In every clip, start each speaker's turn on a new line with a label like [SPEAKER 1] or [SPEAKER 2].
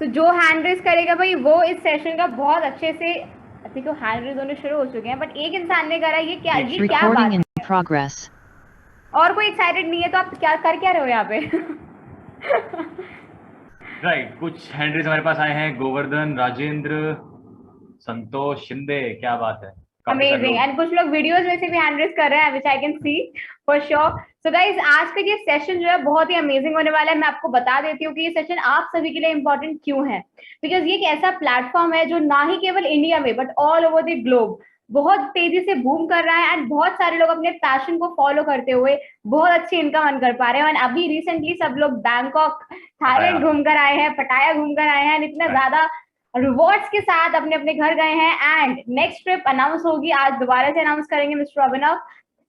[SPEAKER 1] तो जो hand raise करेगा भाई वो इस सेशन का बहुत अच्छे से, देखो हैंड रेज होने शुरू हो चुके हैं, बट एक इंसान ने करा, ये क्या
[SPEAKER 2] Recording in
[SPEAKER 1] बात
[SPEAKER 2] progress.
[SPEAKER 1] और कोई एक्साइटेड नहीं है तो आप क्या कर क्या रहे हो यहाँ पे?
[SPEAKER 3] राइट, कुछ हैंडल्स हमारे पास आए हैं, गोवर्धन, राजेंद्र, संतोष, शिंदे, क्या बात है, काफी सारे
[SPEAKER 1] अमेजिंग।
[SPEAKER 3] लोग।
[SPEAKER 1] एंड कुछ लोग वीडियोस में से भी हैंड रेज कर रहे हैं, which I can see for sure. So guys, आज का ये सेशन जो है बहुत ही अमेजिंग होने वाला है। मैं आपको बता देती हूँ कि ये सेशन आप सभी के लिए इंपॉर्टेंट क्यों है, बिकॉज ये एक ऐसा प्लेटफॉर्म है जो ना ही केवल इंडिया में but all over the globe बहुत तेजी से बूम कर रहा है, एंड बहुत सारे लोग अपने पैशन को फॉलो करते हुए बहुत अच्छी इनकम अर्न कर पा रहे हैं। एंड अभी रिसेंटली सब लोग बैंकॉक,
[SPEAKER 3] पटाया।
[SPEAKER 1] थाईलैंड घूम कर आए हैं, पटाया घूम कर आए हैं, इतना ज्यादा रिवॉर्ड्स के साथ अपने अपने घर गए हैं। एंड नेक्स्ट ट्रिप अनाउंस होगी, आज दोबारा से अनाउंस करेंगे मिस्टर अभिनव।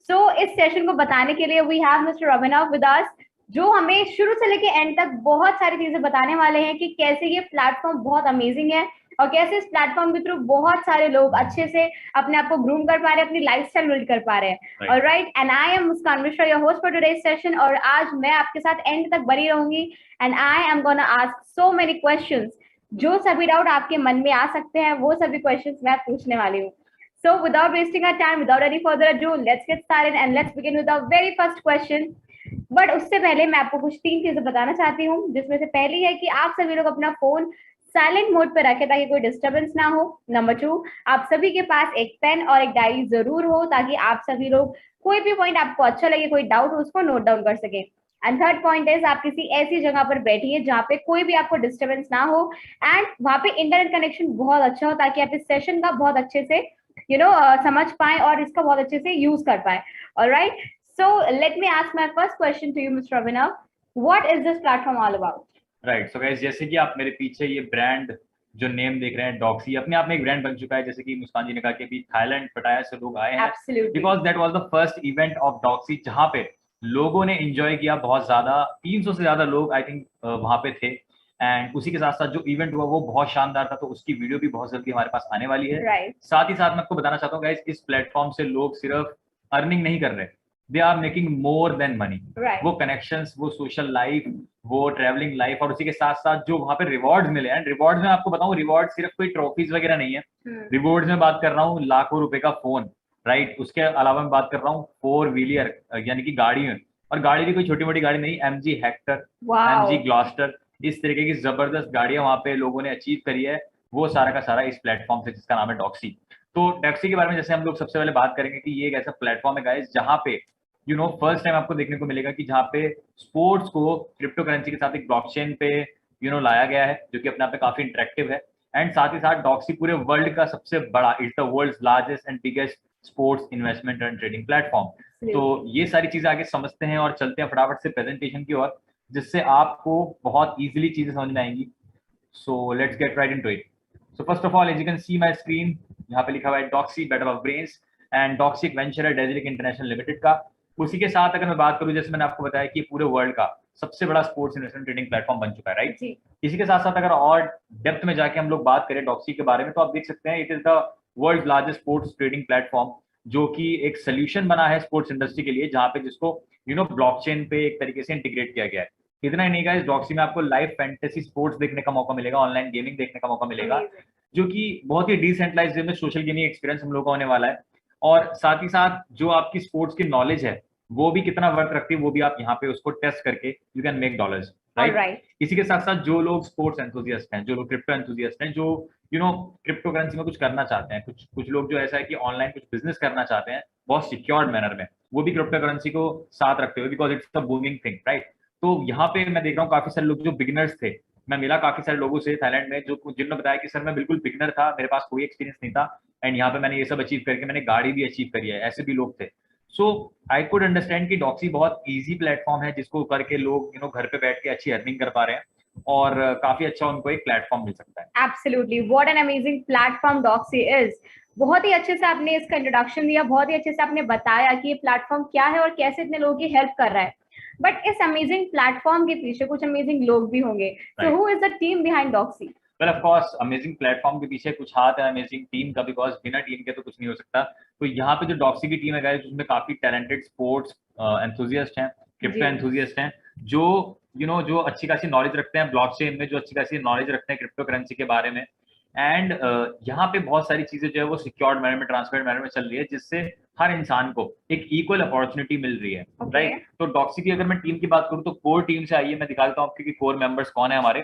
[SPEAKER 1] सो इस सेशन को बताने के लिए we have mister Abhinav with us, जो हमें शुरू से लेके एंड तक बहुत सारी चीजें बताने वाले हैं कि कैसे ये प्लेटफॉर्म बहुत अमेजिंग है और कैसे इस प्लेटफॉर्म के थ्रू बहुत सारे लोग अच्छे से अपने आप को ग्रूम कर पा रहे हैं, अपनी लाइफस्टाइल बिल्ड कर पा रहे हैं। Alright, and I am Muskan Mishra, your host for today's session, और आज मैं आपके साथ एंड तक बनी रहूंगी। And I am gonna ask so many questions, जो सभी डाउट आपके मन में आ सकते हैं वो सभी क्वेश्चंस मैं पूछने वाली हूँ। So without wasting our time, without any further ado, let's get started and let's begin with our very first question. But उससे पहले मैं आपको कुछ 3 चीजें बताना चाहती हूँ, जिसमें से पहली है कि आप सभी लोग अपना फोन साइलेंट मोड पे रखें ताकि कोई डिस्टरबेंस ना हो। नंबर 2, आप सभी के पास एक पेन और एक डायरी जरूर हो ताकि आप सभी लोग कोई भी पॉइंट आपको अच्छा लगे, कोई डाउट हो, उसको नोट डाउन कर सके। एंड थर्ड पॉइंट इज, आप किसी ऐसी जगह पर बैठिए जहाँ पे कोई भी आपको डिस्टरबेंस ना हो एंड वहाँ पे इंटरनेट कनेक्शन बहुत अच्छा हो ताकि आप इस सेशन का बहुत अच्छे से समझ पाए और इसका बहुत अच्छे से यूज कर पाए। Alright, so let me ask my first question to you, Mr. Abhinav. What is this platform all about?
[SPEAKER 3] Right, so guys, जैसे कि आप मेरे पीछे ये ब्रांड जो नेम देख रहे हैं, डॉक्सी, अपने आप में एक ब्रांड बन चुका है। जैसे कि मुस्कान जी ने कहा कि अभी थाईलैंड, पटाया से लोग आए हैं,
[SPEAKER 1] Absolutely.
[SPEAKER 3] Because that was the first event of Doxy जहां पे लोगों ने एंजॉय किया बहुत ज्यादा। 300 से ज्यादा लोग आई थिंक वहां पे थे। एंड उसी के साथ साथ जो इवेंट हुआ वो बहुत शानदार था, तो उसकी वीडियो भी बहुत जल्दी हमारे पास आने वाली है।
[SPEAKER 1] Right.
[SPEAKER 3] साथ ही साथ मैं आपको बताना चाहता हूँ गाइस, इस प्लेटफॉर्म से लोग सिर्फ अर्निंग नहीं कर रहे, they are making more than money.
[SPEAKER 1] Right.
[SPEAKER 3] वो कनेक्शंस, वो सोशल लाइफ, वो ट्रैवलिंग लाइफ, और उसी के साथ साथ जो वहां पे रिवॉर्ड्स मिले हैं। रिवॉर्ड्स में आपको बताऊं, रिवॉर्ड सिर्फ कोई ट्रॉफीज वगैरह नहीं है। रिवॉर्ड्स में बात कर रहा हूँ लाखों रुपए का फोन, राइट। उसके अलावा मैं बात कर रहा हूँ 4 व्हीलर, यानी कि गाड़ी में, और गाड़ी भी कोई छोटी मोटी गाड़ी नहीं, MG Hector,
[SPEAKER 1] Wow.
[SPEAKER 3] MG Gloster, इस तरीके की जबरदस्त गाड़ियां वहां पे लोगों ने अचीव करी है। वो सारा का सारा इस प्लेटफॉर्म से, जिसका नाम है डॉक्सी। तो डॉक्सी के बारे में जैसे हम लोग सबसे पहले बात करेंगे कि ये एक ऐसा प्लेटफॉर्म है गाइस जहां पे फर्स्ट टाइम आपको देखने को मिलेगा कि जहाँ पे स्पोर्ट्स को क्रिप्टो करेंसी के साथ एक ब्लॉकचेन पे लाया गया है, जो कि अपने आप में काफी इंटरेक्टिव है। एंड साथ ही साथ डॉक्सी पूरे वर्ल्ड का सबसे बड़ा, it's the world's largest and biggest sports investment and trading platform. तो ये सारी चीजें आगे समझते हैं और चलते हैं फटाफट से प्रेजेंटेशन की ओर, जिससे आपको बहुत इजीली चीजें समझ में आएंगी। So let's get right into it. So first of all, as you can see my screen, यहाँ पे लिखा हुआ है Doxy battle of brains. And Doxy एक वेंचर है डेजिलिक इंटरनेशनल लिमिटेड का। उसी के साथ अगर मैं बात करूं, जैसे मैंने आपको बताया कि पूरे वर्ल्ड का सबसे बड़ा स्पोर्ट्स इन्वेस्टमेंट ट्रेडिंग प्लेटफॉर्म बन चुका है, राइट। इसी के साथ साथ अगर और डेप्थ में जाके हम लोग बात करें डॉक्सी के बारे में, तो आप देख सकते हैं it is the world largest sports trading platform, जो कि एक सोल्यूशन बना है स्पोर्ट्स इंडस्ट्री के लिए, जहां पे जिसको ब्लॉकचेन पे एक तरीके से इंटीग्रेट किया गया है। इतना ही नहीं गाइस, डॉक्सी में आपको लाइव फैंटेसी स्पोर्ट्स देखने का मौका मिलेगा, ऑनलाइन गेमिंग देखने का मौका मिलेगा, जो कि बहुत ही डिसेंट्रलाइज्ड वे में सोशल गेमिंग एक्सपीरियंस हम लोग का होने वाला है। और साथ ही साथ जो आपकी स्पोर्ट्स की नॉलेज है वो भी कितना वर्क रखती है, वो भी आप यहाँ पे उसको टेस्ट करके you can make dollars, right. इसी के साथ साथ जो लोग स्पोर्ट्स एंथुजियास्ट हैं, जो लोग क्रिप्टो एंथुजियास्ट हैं, जो क्रिप्टो करेंसी में कुछ करना चाहते हैं, कुछ लोग जो ऐसा है कि ऑनलाइन कुछ बिजनेस करना चाहते हैं बहुत सिक्योर्ड मैनर में, वो भी क्रिप्टो करेंसी को साथ रखते हुए, because it's a booming thing, right. तो यहाँ पे मैं देख रहा हूँ काफी सारे लोग जो बिगिनर्स थे, मैं मिला काफी सारे लोगों से थाईलैंड में, जो जिन्होंने बताया कि सर मैं बिल्कुल बिगिनर था, मेरे पास कोई एक्सपीरियंस नहीं था, एंड यहाँ पे मैंने ये सब अचीव करके मैंने गाड़ी भी अचीव करी है, ऐसे भी लोग थे। सो आई कुड अंडरस्टैंड कि डॉक्सी बहुत इजी प्लेटफॉर्म है, जिसको करके लोग घर पे बैठ के अच्छी अर्निंग कर पा रहे हैं, और काफी अच्छा उनको एक प्लेटफॉर्म मिल सकता है।
[SPEAKER 1] Absolutely, what an amazing platform Doxy is. बहुत ही अच्छे से आपने इसका इंट्रोडक्शन दिया, बहुत ही अच्छे से आपने बताया कि ये प्लेटफॉर्म क्या है और कैसे इतने लोगों की हेल्प कर रहा है। बट इस अमेजिंग प्लेटफॉर्म के पीछे कुछ अमेजिंग लोग भी होंगे, so who is the team behind Doxy?
[SPEAKER 3] Well of course, amazing platform के पीछे कुछ हाथ है अमेजिंग टीम का, बिकॉज बिना टीम के तो कुछ नहीं हो सकता। तो यहाँ पे जो डॉक्सी की टीम है गाइस, उसमें काफी टैलेंटेड स्पोर्ट्स एंथुजियास्ट हैं, क्रिप्टो एंथुजियास्ट हैं, जो जो अच्छी खासी नॉलेज रखते हैं ब्लॉकचेन में, जो अच्छी खासी नॉलेज रखते हैं क्रिप्टो करेंसी के बारे में। एंड यहाँ पे बहुत सारी चीजें जो है वो सिक्योर्ड मैनर में, ट्रांसपेरेंट मैनर में चल रही है, जिससे हर इंसान को एक इक्वल अपॉर्चुनिटी मिल रही है, राइट। तो डॉक्सी की अगर मैं टीम की बात करूँ तो कोर टीम से आइए मैं दिखा देता हूँ आपके कि कोर मेंबर्स कौन है हमारे।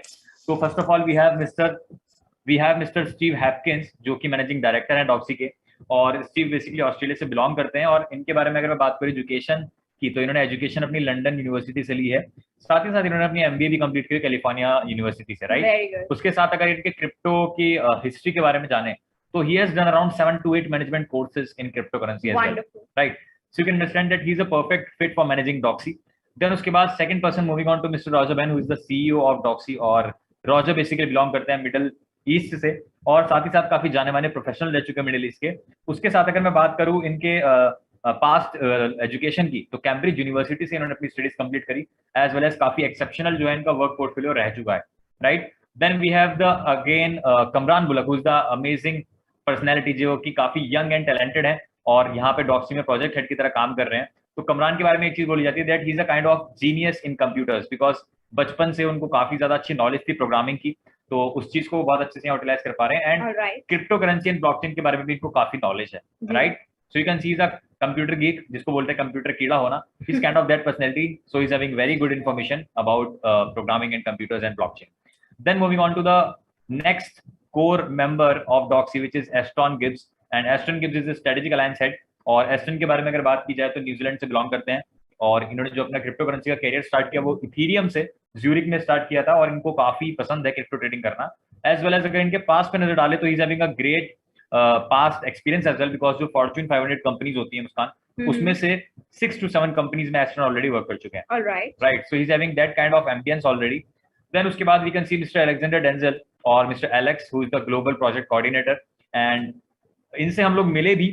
[SPEAKER 3] तो first of all we have mister Steve Hopkins, जो कि मैनेजिंग डायरेक्टर है डॉक्सी के। और स्टीव बेसिकली ऑस्ट्रेलिया से बिलोंग करते हैं, और इनके बारे में अगर मैं बात करूँ एजुकेशन की, तो इन्होंने एजुकेशन अपनी लंदन यूनिवर्सिटी से ली है। साथ ही साथ इन्होंने अपनी एमबीए भी कंप्लीट की कैलिफोर्निया यूनिवर्सिटी से, राइट। उसके साथ अगर इनके क्रिप्टो की हिस्ट्री के बारे में जाने, तो he has done around 7 to 8 management courses in cryptocurrency as well, right. So you can understand that he is a perfect fit for managing Doxy. Then उसके बाद second person moving on to mister Roger Ban, who is the CEO of Doxy. और Roger basically belong करते हैं middle east से, और साथ ही साथ काफी जाने माने प्रोफेशनल रह चुके हैं मिडिल ईस्ट के। उसके साथ अगर मैं बात करूं इनके पास्ट एजुकेशन की, तो कैम्ब्रिज यूनिवर्सिटी से इन्होंने अपनी स्टडीज कंप्लीट करी, एज वेल एज काफी एक्सेप्शनल जो है इनका वर्क पोर्टफोलियो रह चुका है, right. Then we have the again Kamran Bullock, who is the amazing personality, जो कि काफी यंग एंड टैलेंटेड है और यहाँ पे डॉक्सी में प्रोजेक्ट हेड की तरह काम कर रहे हैं। तो कमरान के बारे में एक चीज बोली जाती है that he is a kind of genius in computers, because बचपन से उनको काफी ज्यादा अच्छी नॉलेज थी प्रोग्रामिंग की, तो उस चीज को बहुत अच्छे से यूटिलाइज कर पा रहे हैं। And cryptocurrency and blockchain के बारे में भी इनको काफी नॉलेज है, right. So you can see is a computer geek, जिसको बोलते हैं कंप्यूटर कीड़ा होना, is kind of that personality. So is having very good information about programming and computers and blockchain. Then moving on to the next core member of Doxy, which is Aston Gibbs. And Aston Gibbs is strategic alliance head. और Aston के बारे में अगर बात की जाए तो New Zealand से बिलोंग करते हैं, और इन्होंने जो अपना क्रिप्टो करेंसी का करियर स्टार्ट किया वो इथीरियम से ज्यूरिक में स्टार्ट किया था, और इनको काफी पसंद है क्रिप्टो ट्रेडिंग करना। एज वेल एज अगर इनके पास पे नजर डाले तो is having a great past experience as well, because जो फॉर्च्यून 500 कंपनीज होती है मुस्कान, उसमें से 6 to 7 कंपनीज में एस्टन ऑलरेडी वर्क कर चुके हैं, right. So is having that kind of ambience already. Then उसके बाद we can see mister Alexander Denzel और mister Alex, who is the global project coordinator. And इनसे हम लोग मिले भी,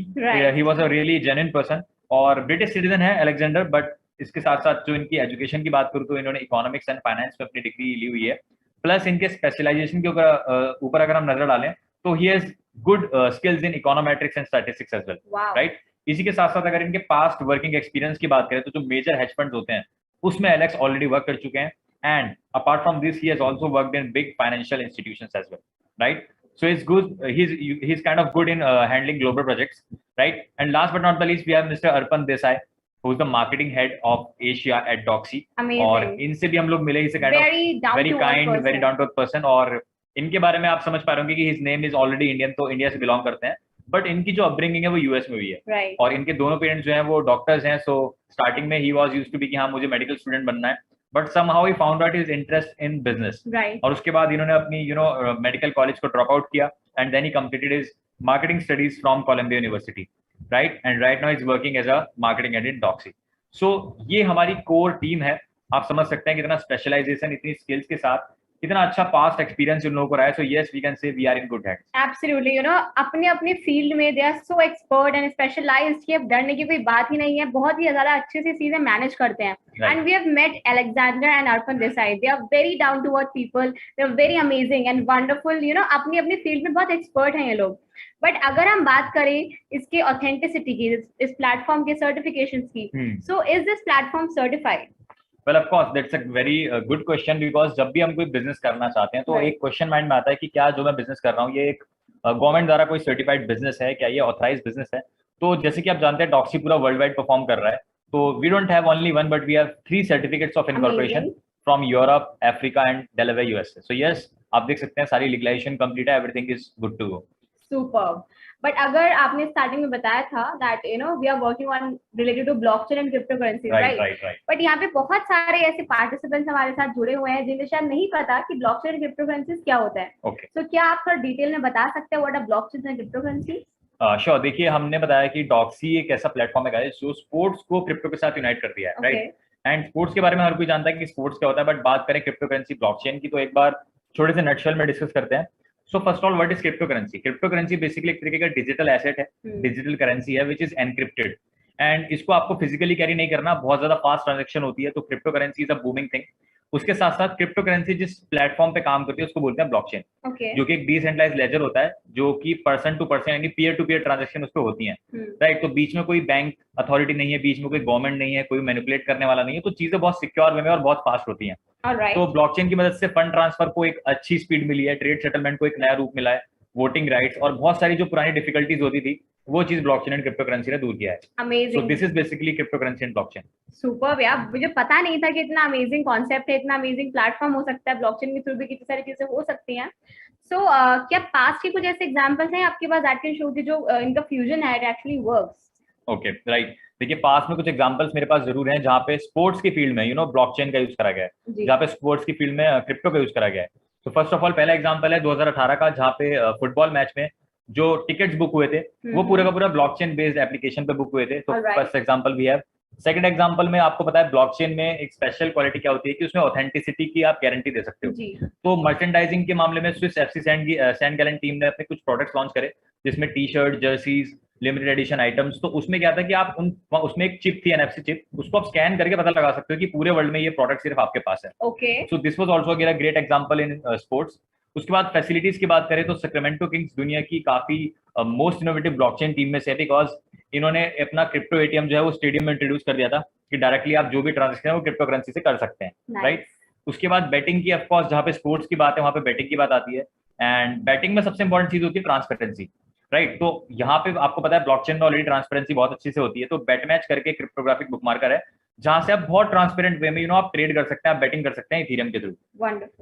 [SPEAKER 3] he was a really genuine person, और British citizen है अलेक्जेंडर। बट इसके साथ साथ जो इनकी एजुकेशन की बात करूँ तो इन्होंने इकोनॉमिक्स एंड फाइनेंस में अपनी डिग्री ली हुई है। प्लस इनके स्पेशलाइजेशन के ऊपर अगर हम नजर डालें तो he has good skills in econometrics and statistics as well, right. इसी के साथ साथ अगर इनके पास्ट वर्किंग एक्सपीरियंस की बात करें तो जो मेजर हेज फंड्स होते हैं उसमें एलेक्स ऑलरेडी वर्क कर चुके हैं। And apart from this he has also worked in big financial institutions as well, right. So he's good. He's kind of good in handling global projects, right? And last but not the least, we have Mr. Arpan Desai, who is the marketing head of Asia at Doxy.
[SPEAKER 1] Amazing.
[SPEAKER 3] और इनसे भी हम लोग मिले, he's a kind of very kind, very down to earth person. और इनके बारे में आप समझ पा रहे होंगे कि his name is already Indian, तो इंडिया से बिलोंग करते हैं, बट इनकी जो अपब्रिंगिंग है वो यूएस में हुई है, right. और इनके दोनों पेरेंट्स जो हैं वो डॉक्टर्स हैं। सो स्टार्टिंग में ही वाज यूज्ड टू बी कि हाँ मुझे मेडिकल स्टूडेंट बनना है, but somehow he found out his interest in business, और उसके बाद इन्होंने अपनी मेडिकल कॉलेज को ड्रॉप आउट किया, and then he completed his marketing studies from Columbia University, right. And right now is working as a marketing head in Doxy. So ये हमारी core team है। आप समझ सकते हैं कितना स्पेशलाइजेशन, इतनी स्किल्स के साथ कितना अच्छा पास्ट एक्सपीरियंस इन लोगों को रहा है। So yes we can say we are in good hands.
[SPEAKER 1] Absolutely, अपने अपने फील्ड में they are so expert and specialised कि अब डरने की कोई बात ही नहीं है, बहुत ही ज्यादा अच्छे से चीजें मैनेज करते हैं। And we have met Alexander and Arpan Desai, they are very down to earth people, they are very amazing and wonderful, अपनी अपनी फील्ड में बहुत एक्सपर्ट हैं ये लोग। बट अगर हम बात करें इसके ऑथेंटिसिटी की, इस प्लेटफॉर्म के सर्टिफिकेशंस की, so is this platform certified?
[SPEAKER 3] Well, of course, that's a very good question, because जब भी हम कोई बिजनेस करना चाहते हैं तो एक क्वेश्चन माइंड में आता है कि क्या जो मैं बिजनेस कर रहा हूँ ये एक गवर्नमेंट द्वारा कोई सर्टिफाइड बिजनेस है, क्या ये ऑथराइज बिजनेस है। तो जैसे कि आप जानते हैं डॉक्सी पूरा वर्ल्ड वाइड परफॉर्म कर रहा है, तो we don't have only one but we have 3 certificates of incorporation from Europe, Africa and Delaware USA. So yes, आप देख सकते हैं सारी लीगलाइजेशन कंप्लीट है, everything is good to go.
[SPEAKER 1] Superb. But अगर आपने स्टार्टिंग में बताया था that we are working on related to blockchain and cryptocurrency, right? But यहाँ पे बहुत सारे ऐसे पार्टिसिपेंट्स हमारे साथ जुड़े हुए हैं जिन्हें शायद नहीं पता कि ब्लॉकचेन एंड क्रिप्टो करेंसी क्या होता है। तो क्या आप थोड़ा डिटेल में बता सकते हैं what are blockchain and cryptocurrency?
[SPEAKER 3] Sure. देखिए, हमने बताया कि डॉक्सी एक ऐसा प्लेटफॉर्म है गाइस जो स्पोर्ट्स को क्रिप्टो के साथ यूनाइट कर दिया है, राइट। एंड स्पोर्ट्स के बारे में हर कोई जानता है कि स्पोर्ट्स क्या होता है, बट बात करें क्रिप्टो करेंसी ब्लॉकचेन की तो एक बार छोटे से नटशेल में डिस्कस करते हैं। So first all, what is crypto currency? Crypto currency basically एक तरीके का डिजिटल एसेट है, डिजिटल करेंसी है विच इज एनक्रिप्टेड, एंड इसको आपको फिजिकली कैरी नहीं करना, बहुत ज्यादा फास्ट ट्रांजेक्शन होती है, तो crypto currency is a booming thing. उसके साथ साथ क्रिप्टो करेंसी जिस प्लेटफॉर्म पे काम करती है उसको बोलते हैं ब्लॉकचेन,
[SPEAKER 1] Okay.
[SPEAKER 3] जो कि एक डिसेंट्रलाइज्ड लेजर होता है, जो कि पर्सन टू पर्सन यानी पीयर टू पीयर ट्रांजेक्शन उस पर होती हैं, राइट। तो बीच में कोई बैंक अथॉरिटी नहीं है, बीच में कोई गवर्नमेंट नहीं है, कोई मैनिपुलेट करने वाला नहीं है, तो चीजें बहुत सिक्योर वे में और बहुत फास्ट होती हैं।
[SPEAKER 1] Alright.
[SPEAKER 3] तो ब्लॉकचेन की मदद से फंड ट्रांसफर को एक अच्छी स्पीड मिली है, ट्रेड सेटलमेंट को एक नया रूप मिला है, वोटिंग राइट्स और बहुत सारी जो पुरानी डिफिकल्टीज होती थी वो चीज ब्लॉकचेन एंड क्रिप्टो करेंसी ने दूर किया है।
[SPEAKER 1] Amazing.
[SPEAKER 3] So this is basically crypto currency and blockchain.
[SPEAKER 1] Super यार, मुझे पता नहीं था कि इतना अमेजिंग कॉन्सेप्ट है, इतना अमेजिंग प्लेटफॉर्म हो सकता है, ब्लॉकचेन के थ्रू भी कितनी सारी चीजें हो सकती हैं। सो क्या पास्ट के कुछ ऐसे एग्जांपल्स हैं आपके पास दैट कैन शो कि जो इनका फ्यूजन है it actually works?
[SPEAKER 3] Okay, right. देखिए पास में कुछ एग्जांपल्स मेरे पास जरूर हैं जहाँ पे स्पोर्ट्स की फील्ड में ब्लॉकचेन का यूज करा गया है, जहाँ पे स्पोर्ट्स की फील्ड में क्रिप्टो का यूज करा गया है। तो फर्स्ट ऑफ ऑल पहला एग्जांपल है 2018 का, जहाँ पे फुटबॉल मैच में जो टिकट्स बुक हुए थे वो पूरा का पूरा ब्लॉकचेन बेस्ड एप्लीकेशन पे बुक हुए थे। तो फर्स्ट एग्जांपल भी है। सेकंड एग्जांपल में आपको पता है ब्लॉकचेन में एक स्पेशल क्वालिटी क्या होती है कि उसमें ऑथेंटिसिटी की आप गारंटी दे सकते हो। तो मर्चेंडाइजिंग के मामले में Swiss FC sand Gallant team ने अपने कुछ प्रोडक्ट्स लॉन्च करे, जिसमें T shirt, jerseys, limited edition items. तो उसमें क्या था कि आप उसमें एक चिप थी, एनएफसी चिप, उसको आप स्कैन करके पता लगा सकते हो कि पूरे वर्ल्ड में ये प्रोडक्ट सिर्फ आपके पास है।
[SPEAKER 1] Okay,
[SPEAKER 3] so this was also a great example in sports. उसके बाद फैसिलिटीज की बात करें तो सैक्रामेंटो किंग्स दुनिया की काफी मोस्ट इनोवेटिव ब्लॉकचेन टीम में से, बिकॉज इन्होंने अपना क्रिप्टो एटीएम जो है वो स्टेडियम में इंट्रोड्यूस कर दिया था कि डायरेक्टली आप जो भी ट्रांजेक्शन है वो क्रिप्टो करेंसी से कर सकते हैं, राइट। उसके बाद बैटिंग की, ऑफकोर्स जहाँ पे स्पोर्ट्स की बात है वहाँ पे बैटिंग की बात आती है, एंड बैटिंग में सबसे इंपॉर्टेंट चीज होती है ट्रांसपेरेंसी, राइट। तो यहाँ पे आपको पता है ब्लॉकचेन में ऑलरेडी ट्रांसपेरेंसी बहुत अच्छी से होती है। तो बेट मैच करके क्रिप्टोग्राफिक बुकमार्कर है जहां से आप बहुत ट्रांसपेरेंट वे में आप ट्रेड कर सकते हैं, आप बेटिंग कर सकते हैं इथेरियम के through,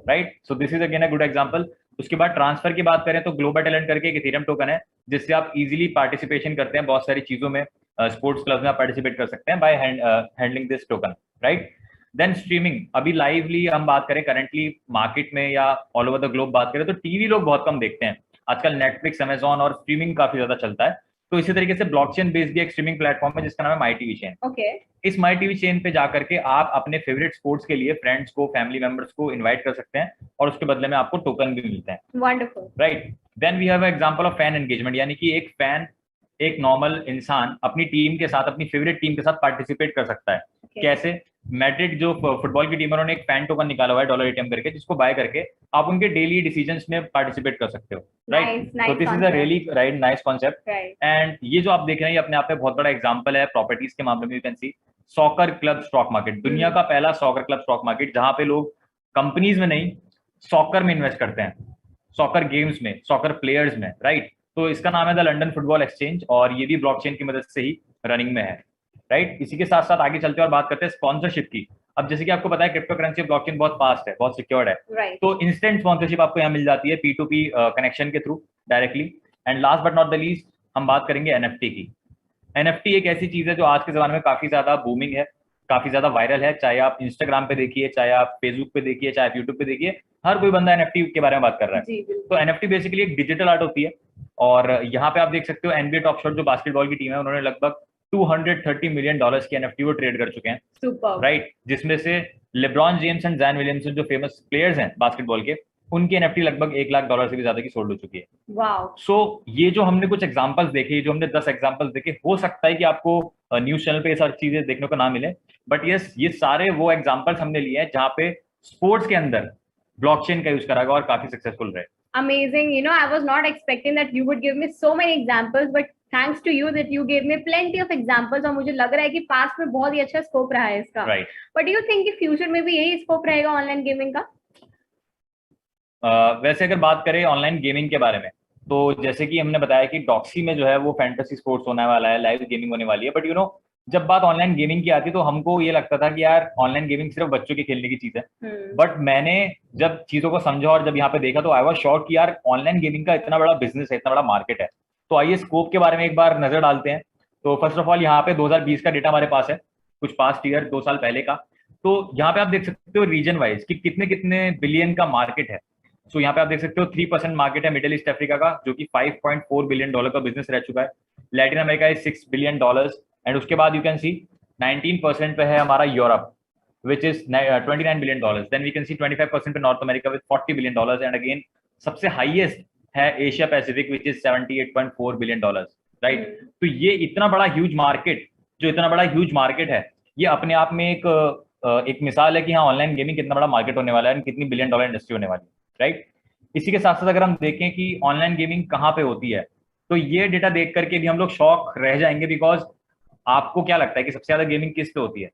[SPEAKER 3] right. So this is again a good example. उसके बाद ट्रांसफर की बात करें तो ग्लोबल टैलेंट करके एक इथेरियम टोकन है जिससे आप इजीली पार्टिसिपेशन करते हैं बहुत सारी चीजों में, स्पोर्ट्स क्लब में आप पार्टिसिपेट कर सकते हैं by handling this token, right. Then streaming, अभी लाइवली हम बात करें करंटली मार्केट में या ऑल ओवर द ग्लोब बात करें तो टीवी लोग बहुत कम देखते हैं आजकल, नेटफ्लिक्स, अमेजॉन और स्ट्रीमिंग काफी ज्यादा चलता है। तो इसी तरीके से ब्लॉकचेन बेस्ड भी एक स्ट्रीमिंग प्लेटफॉर्म है जिसका नाम है माई टीवी चेन। इस माई टीवी चेन पे जाकर के आप अपने फेवरेट स्पोर्ट्स के लिए फ्रेंड्स को, फैमिली मेंबर्स को इनवाइट कर सकते हैं और उसके बदले में आपको टोकन भी मिलते हैं।
[SPEAKER 1] Wonderful,
[SPEAKER 3] right. Then we have example of fan engagement, यानी कि एक फैन, एक नॉर्मल इंसान अपनी टीम के साथ, अपनी फेवरेट टीम के साथ पार्टिसिपेट कर सकता है। कैसे? मैड्रिड जो फुटबॉल की टीम है उन्होंने एक फैन टोकन निकाला हुआ है $ATM करके, जिसको बाय करके आप उनके डेली डिसीजंस में पार्टिसिपेट कर सकते हो, राइट। तो this is a really right nice concept. And ये जो आप देख रहे हैं ये अपने आप में बहुत बड़ा एग्जांपल है प्रॉपर्टीज के मामले में। You can C soccer club stock market, दुनिया का पहला सॉकर क्लब स्टॉक मार्केट जहां पे लोग कंपनीज में नहीं सॉकर में इन्वेस्ट करते हैं, सॉकर गेम्स में, सॉकर प्लेयर्स में, राइट। तो इसका नाम है द लंदन फुटबॉल एक्सचेंज और ये भी ब्लॉकचेन की मदद से ही रनिंग में है, राइट। इसी के साथ साथ आगे चलते हैं और बात करते हैं स्पॉन्सरशिप की। अब जैसे कि आपको पता है क्रिप्टो करेंसी ब्लॉकचेन बहुत फास्ट है, बहुत सिक्योर्ड है, तो इंस्टेंट स्पॉन्सरशिप आपको यहाँ मिल जाती है P2P कनेक्शन के through directly. And last but not the least हम बात करेंगे एनएफटी की। एनएफटी एक ऐसी चीज है जो आज के जमाने में काफी ज्यादा बूमिंग है, काफी ज्यादा वायरल है, चाहे आप इंस्टाग्राम पे देखिए, चाहे आप फेसबुक पे देखिए, चाहे आप यूट्यूब पे देखिए, हर कोई बंदा एनएफटी के बारे में बात कर रहा है। तो एनएफटी बेसिकली एक डिजिटल आर्ट होती है और यहाँ पे आप देख सकते हो NBA टॉप शॉट जो बास्केटबॉल की टीम है उन्होंने लगभग $230 मिलियन की एनएफटी वो ट्रेड कर चुके हैं, राइट। जिसमें से LeBron James and Zion Williamson जो फेमस प्लेयर्स हैं बास्केटबॉल के, उनकी एनएफटी लगभग $1 लाख से भी ज्यादा की सोल्ड हो चुकी है। सो ये जो हमने कुछ एग्जांपल्स देखे, जो हमने 10 एग्जांपल्स देखे, हो सकता है कि आपको न्यूज चैनल पे ये सारी चीजें देखने को ना मिले, बट यस ये सारे वो एग्जांपल्स हमने लिए हैं जहाँ पे स्पोर्ट्स के अंदर ब्लॉकचेन का यूज करा गया और काफी सक्सेसफुल रहे।
[SPEAKER 1] Amazing. I was not expecting that you would give me so many examples, but thanks to you that you gave me plenty of examples. और मुझे लग रहा है कि पास्ट में बहुत ही अच्छा स्कोप रहा है इसका।
[SPEAKER 3] Right.
[SPEAKER 1] But do you think कि फ्यूचर में भी यही स्कोप रहेगा ऑनलाइन गेमिंग का?
[SPEAKER 3] वैसे अगर बात करें ऑनलाइन गेमिंग के बारे में तो जैसे कि हमने बताया कि डॉक्सी में जो है वो फैंटेसी स्पोर्ट्स होने वाला है, लाइव गेमिंग होने वाली है, बट जब बात ऑनलाइन गेमिंग की आती तो हमको ये लगता था कि यार ऑनलाइन गेमिंग सिर्फ बच्चों के खेलने की चीज है। बट मैंने जब चीजों को समझा और जब यहाँ पे देखा तो आई वाज शॉक्ड कि यार ऑनलाइन गेमिंग का इतना बड़ा बिजनेस है, इतना बड़ा मार्केट है। तो आइए स्कोप के बारे में एक बार नजर डालते हैं। तो फर्स्ट ऑफ ऑल यहाँ पे 2020 का डेटा हमारे पास है, कुछ पास्ट ईयर 2 साल पहले का। तो यहाँ पे आप देख सकते हो रीजन वाइज कि कितने कितने बिलियन का मार्केट है। सो यहाँ पे आप देख सकते हो 3% मार्केट है मिडिल ईस्ट अफ्रीका का, जो कि $5.4 बिलियन का बिजनेस रह चुका है। Latin America is $6 billion, and उसके बाद यू कैन सी 19% पे है हमारा Europe which is $29 billion. Then we can see 25% पे North America with $40 billion, and again सबसे हाईएस्ट है Asia Pacific which is $78.4 billion, right. तो ये इतना बड़ा ह्यूज मार्केट, जो इतना बड़ा ह्यूज मार्केट है, ये अपने आप में एक एक मिसाल है कि हाँ ऑनलाइन गेमिंग कितना बड़ा मार्केट होने वाला है, कितनी बिलियन डॉलर इंडस्ट्री होने वाली है, राइट। इसी के साथ साथ अगर हम देखें कि ऑनलाइन गेमिंग कहाँ पे होती है, तो ये डेटा देख करके भी हम लोग शॉक रह जाएंगे, बिकॉज आपको क्या लगता है कि सबसे ज्यादा गेमिंग किस पे होती है?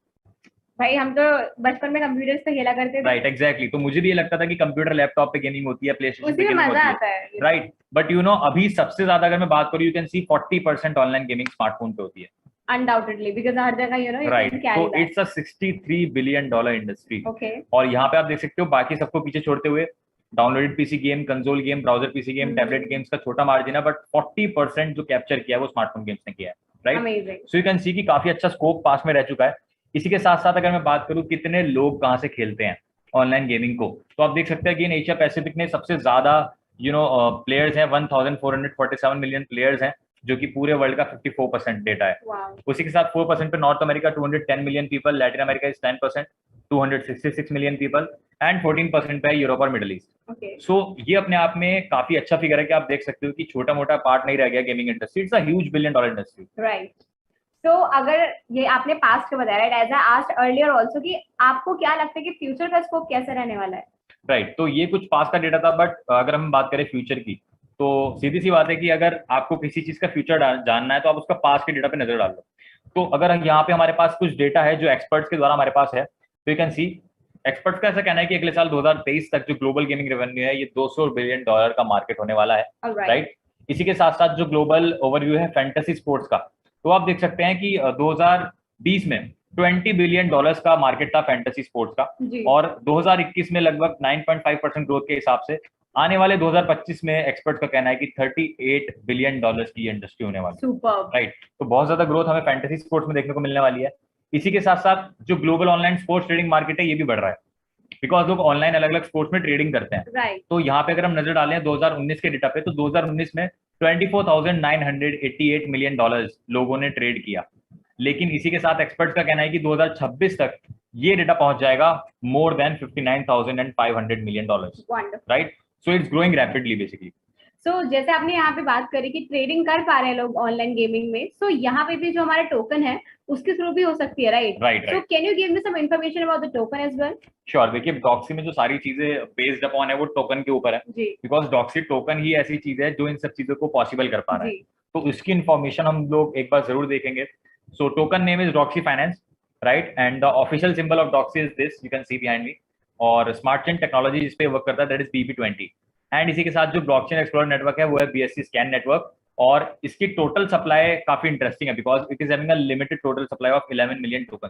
[SPEAKER 1] भाई हम तो बचपन में कंप्यूटर्स पे खेला करते थे।
[SPEAKER 3] Right, exactly. तो मुझे भी ये लगता था कि कंप्यूटर लैपटॉप पे गेमिंग होती है, प्ले स्टेशन पे
[SPEAKER 1] उसी में
[SPEAKER 3] गेमिंग
[SPEAKER 1] मजा
[SPEAKER 3] होती
[SPEAKER 1] आता
[SPEAKER 3] है,
[SPEAKER 1] है।
[SPEAKER 3] राइट। बट अभी सबसे ज्यादा अगर मैं बात करूँ, you can C 40% online gaming smartphone पे होती है।
[SPEAKER 1] अनडाउटेडली, बिकॉज हर जगह you
[SPEAKER 3] राइट,
[SPEAKER 1] can carry
[SPEAKER 3] तो
[SPEAKER 1] that.
[SPEAKER 3] It's a 63 billion dollar industry.
[SPEAKER 1] Okay.
[SPEAKER 3] और यहाँ पे आप देख सकते हो बाकी सबको पीछे छोड़ते हुए downloaded PC game, console game, browser PC game, tablet games का छोटा मार्जिन है, बट 40% जो कैप्चर किया है वो स्मार्टफोन गेम्स ने किया है, right.
[SPEAKER 1] Amazing.
[SPEAKER 3] So you can सी कि काफी अच्छा स्कोप पास में रह चुका है। इसी के साथ साथ अगर मैं बात करूँ कितने लोग कहाँ से खेलते हैं ऑनलाइन गेमिंग को, तो आप देख सकते हैं कि इन एशिया पैसिफिक में सबसे ज्यादा प्लेयर्स हैं, 1447 मिलियन प्लेयर्स हैं, जो कि पूरे वर्ल्ड का 54% डेटा है।
[SPEAKER 1] Wow.
[SPEAKER 3] उसी के साथ 4% पे North America 210 million people, Latin America is 10%, 266 million people, and 14% पे है यूरोप और मिडिल ईस्ट।
[SPEAKER 1] Okay.
[SPEAKER 3] सो ये अपने आप में काफी अच्छा फिगर है कि आप देख सकते हो कि छोटा मोटा पार्ट नहीं रह गया gaming industry, it's a huge billion dollar industry.
[SPEAKER 1] Right. तो अगर ये आपने पास्ट का बताया, right, as I asked earlier also, कि आपको क्या लगता है कि फ्यूचर का स्कोप कैसे रहने वाला है?
[SPEAKER 3] राइट, तो ये कुछ पास का डेटा था, बट अगर हम बात करें फ्यूचर की, तो सीधी सी बात है कि अगर आपको किसी चीज का फ्यूचर जानना है तो आप उसका पास के डेटा पे नजर डाल लो। तो अगर यहाँ पे हमारे पास कुछ डेटा है जो एक्सपर्ट्स के द्वारा हमारे पास है, तो यू कैन सी एक्सपर्ट्स का ऐसा कहना है कि अगले साल 2023 तक जो ग्लोबल गेमिंग रेवेन्यू है ये 200 बिलियन डॉलर का मार्केट होने वाला है, राइट। इसी के साथ साथ जो ग्लोबल ओवरव्यू है फैंटेसी स्पोर्ट्स का, तो आप देख सकते हैं कि 2020 में 20 बिलियन डॉलर्स का मार्केट था फैंटेसी स्पोर्ट्स का, और 2021 में लगभग 9.5% ग्रोथ के हिसाब से आने वाले 2025 में एक्सपर्ट्स का कहना है कि 38 बिलियन डॉलर्स की इंडस्ट्री होने वाली है, राइट। तो बहुत ज्यादा ग्रोथ हमें फैंटेसी स्पोर्ट्स में देखने को मिलने वाली है। इसी के साथ साथ जो global online sports trading market है ये भी बढ़ रहा है, बिकॉज लोग ऑनलाइन अलग अलग स्पोर्ट्स में ट्रेडिंग करते हैं,
[SPEAKER 1] right.
[SPEAKER 3] तो यहाँ पे अगर हम नजर डालें 2019 के डेटा पे, तो 2019 में 24,988 मिलियन डॉलर्स लोगों ने ट्रेड किया। लेकिन इसी के साथ एक्सपर्ट्स का कहना है कि 2026 तक ये डेटा पहुंच जाएगा more than 59,500 million dollars, right. So it's growing rapidly basically.
[SPEAKER 1] So जैसे आपने यहाँ पे बात करी कि ट्रेडिंग कर पा रहे हैं लोग ऑनलाइन गेमिंग में, सो यहाँ पे भी जो हमारा टोकन है उसके थ्रू भी हो सकती है, right?
[SPEAKER 3] Right,
[SPEAKER 1] so can you give me some information about the token as well?
[SPEAKER 3] Sure. देखिए डॉक्सी में जो सारी चीजें बेस्ड अपॉन है वो टोकन के ऊपर है, बिकॉज डॉक्सी टोकन ही ऐसी चीज है जो इन सब चीजों को पॉसिबल कर पा रहा है, तो इसकी इन्फॉर्मेशन हम लोग एक बार जरूर देखेंगे। So token name is Doxy finance, right, and the official symbol of Doxy is this, you can see behind me. और स्मार्ट चेन टेक्नोलॉजी जिस पे वर्क करता है दैट इज BB20, एंड इसी के साथ जो ब्लॉकचेन एक्सप्लोरर नेटवर्क है वो है BSC स्कैन नेटवर्क, और इसकी टोटल सप्लाई काफी इंटरेस्टिंग है because it is having a limited total supply of 11 million token,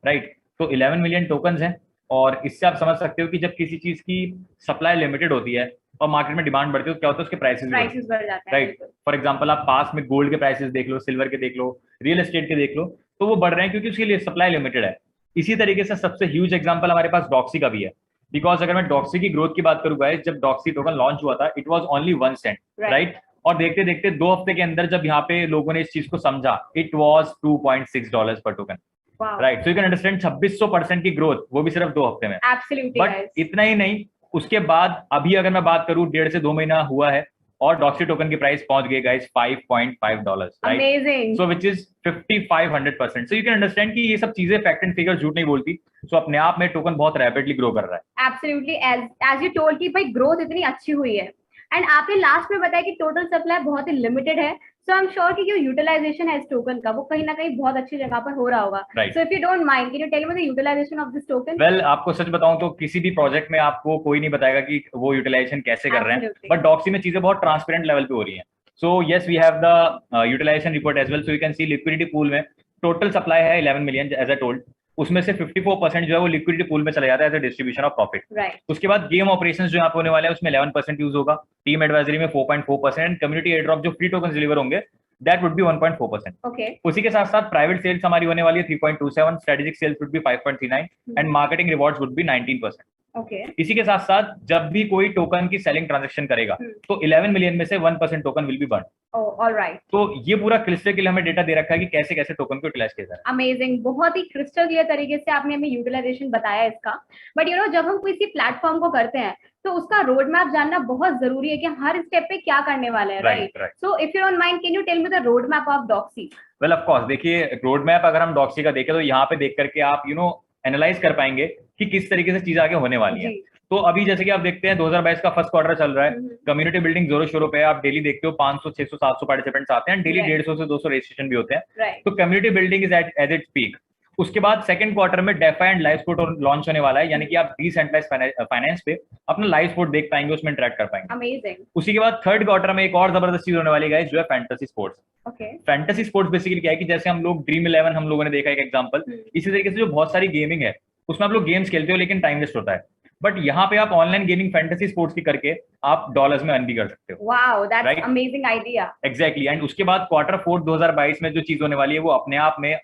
[SPEAKER 3] right. तो 11 मिलियन टोकन हैं, और इससे आप समझ सकते हो कि जब किसी चीज की सप्लाई लिमिटेड होती है और मार्केट में डिमांड बढ़ती है तो क्या होता है उसके प्राइसेस बढ़ जाते हैं, राइट। फॉर एग्जांपल आप पास में गोल्ड के प्राइसेस देख लो, सिल्वर के देख लो, रियल एस्टेट के देख लो, तो वो बढ़ रहे हैं क्योंकि उसके लिए सप्लाई लिमिटेड है। इसी तरीके से सबसे ह्यूज एग्जांपल हमारे पास डॉक्सी का भी है, बिकॉज अगर मैं डॉक्सी की ग्रोथ की बात करूँ गाइस, जब डॉक्सी टोकन लॉन्च हुआ था it was only 1 cent, right. और देखते देखते 2 हफ्ते के अंदर जब यहाँ पे लोगों ने इस चीज को समझा इट वाज $2.6 पर token, right. So you can understand 2600% की ग्रोथ, वो भी सिर्फ 2 हफ्ते में। बट इतना ही नहीं, उसके बाद अभी अगर मैं बात करूं 1.5 से 2 महीना हुआ है और डॉक्सी टोकन की प्राइस पहुंच गई guys $5.5, right. So which is 5500%। So you can understand कि ये सब चीजें फैक्ट एंड फिगर झूठ नहीं बोलती। सो अपने आप में टोकन बहुत रैपिडली ग्रो कर रहा है।
[SPEAKER 1] एब्सोल्युटली, एज यू टोल्ड कि भाई ग्रोथ इतनी अच्छी हुई है, एंड आपने लास्ट में बताया कि टोटल सप्लाई बहुत ही लिमिटेड है, सो आई एम श्योर कि जो यूटिलाइजेशन है इस टोकन का वो कहीं ना कहीं बहुत अच्छी जगह पर हो रहा होगा। So if you don't mind, can you tell me the utilisation of this token?
[SPEAKER 3] Well, आपको सच बताऊं तो किसी भी प्रोजेक्ट में आपको कोई नहीं बताएगा कि वो यूटिलाइजेशन कैसे कर रहे हैं, बट डॉक्सी में चीजें बहुत ट्रांसपेरेंट लेवल पे हो रही हैं। So yes, we have the utilisation report as well. So you can see liquidity pool में टोटल सप्लाई है 11 मिलियन एज आई टोल्ड, उसमें से 54% जो है वो लिक्विडिटी पूल में चला जाता है as a distribution of profit, right. उसके बाद गेम ऑपरेशंस जो यहाँ पे होने वाले हैं उसमें 11% यूज होगा, टीम एडवाइजरी में 4.4%, कम्युनिटी एयर ड्रॉप जो फ्री टोकन डिलीवर होंगे that would be 1.4%.
[SPEAKER 1] Okay.
[SPEAKER 3] उसी के साथ साथ प्राइवेट सेल्स हमारी होने वाली है 3.27, strategic sales would be 5.39 and marketing rewards would be 19%.
[SPEAKER 1] Okay.
[SPEAKER 3] इसी के साथ साथ जब भी कोई टोकन की सेलिंग ट्रांजैक्शन करेगा तो 11 मिलियन में से 1% token will be burn.
[SPEAKER 1] Alright.
[SPEAKER 3] तो ये पूरा क्रिस्टल क्लियर हमें डेटा दे रखा है कि कैसे कैसे टोकन को यूटिलाइज किया जा रहा है।
[SPEAKER 1] अमेजिंग, बहुत ही क्रिस्टल क्लियर तरीके से आपने हमें यूटिलाइजेशन बताया इसका। बट यू नो, जब हम किसी प्लेटफॉर्म को करते हैं तो उसका रोड मैप जानना बहुत जरूरी है कि हर स्टेप पे क्या करने वाले हैं, right? So if you don't mind, can you tell me the road map of Doxy?
[SPEAKER 3] Well of course, देखिए रोड मैप अगर हम डॉक्सी का देखें तो यहाँ पे देख करके आप एनालाइज कर पाएंगे कि किस तरीके से चीज आगे होने वाली है। तो अभी जैसे कि आप देखते हैं 2022 का फर्स्ट क्वार्टर चल रहा है, कम्युनिटी बिल्डिंग जोरों शोरों पे, आप डेली देखते हो 500 600 700 पार्टिसिपेंट्स आते हैं, डेली 150 से 200 रजिस्ट्रेशन भी होते हैं। तो community building is at its peak. उसके बाद सेकंड क्वार्टर में डेफा एंड लाइव स्पोर्ट लॉन्च होने वाला है, यानी कि आप डिसेंट्रलाइज्ड फाइनेंस पे अपना लाइव स्पोर्ट देख पाएंगे, उसमें इंटरेक्ट कर पाएंगे।
[SPEAKER 1] अमेजिंग।
[SPEAKER 3] उसी के बाद थर्ड क्वार्टर में एक और जबरदस्त चीज होने वाली है जो है fantasy sports. Fantasy sports basically क्या है कि जैसे हम लोग ड्रीम 11 हम लोगों ने देखा एक एग्जांपल, इसी तरीके से जो बहुत सारी गेमिंग है उसमें आप लोग गेम्स खेलते हो लेकिन टाइम वेस्ट होता है, बट यहाँ पे आप ऑनलाइन गेमिंग फैंटेसी स्पोर्ट्स की करके आप डॉलर्स में अर्न भी कर सकते हो।
[SPEAKER 1] Wow, that's amazing idea.
[SPEAKER 3] Exactly. And उसके बाद क्वार्टर 4 2022 में जो चीज होने वाली है वो अपने आप में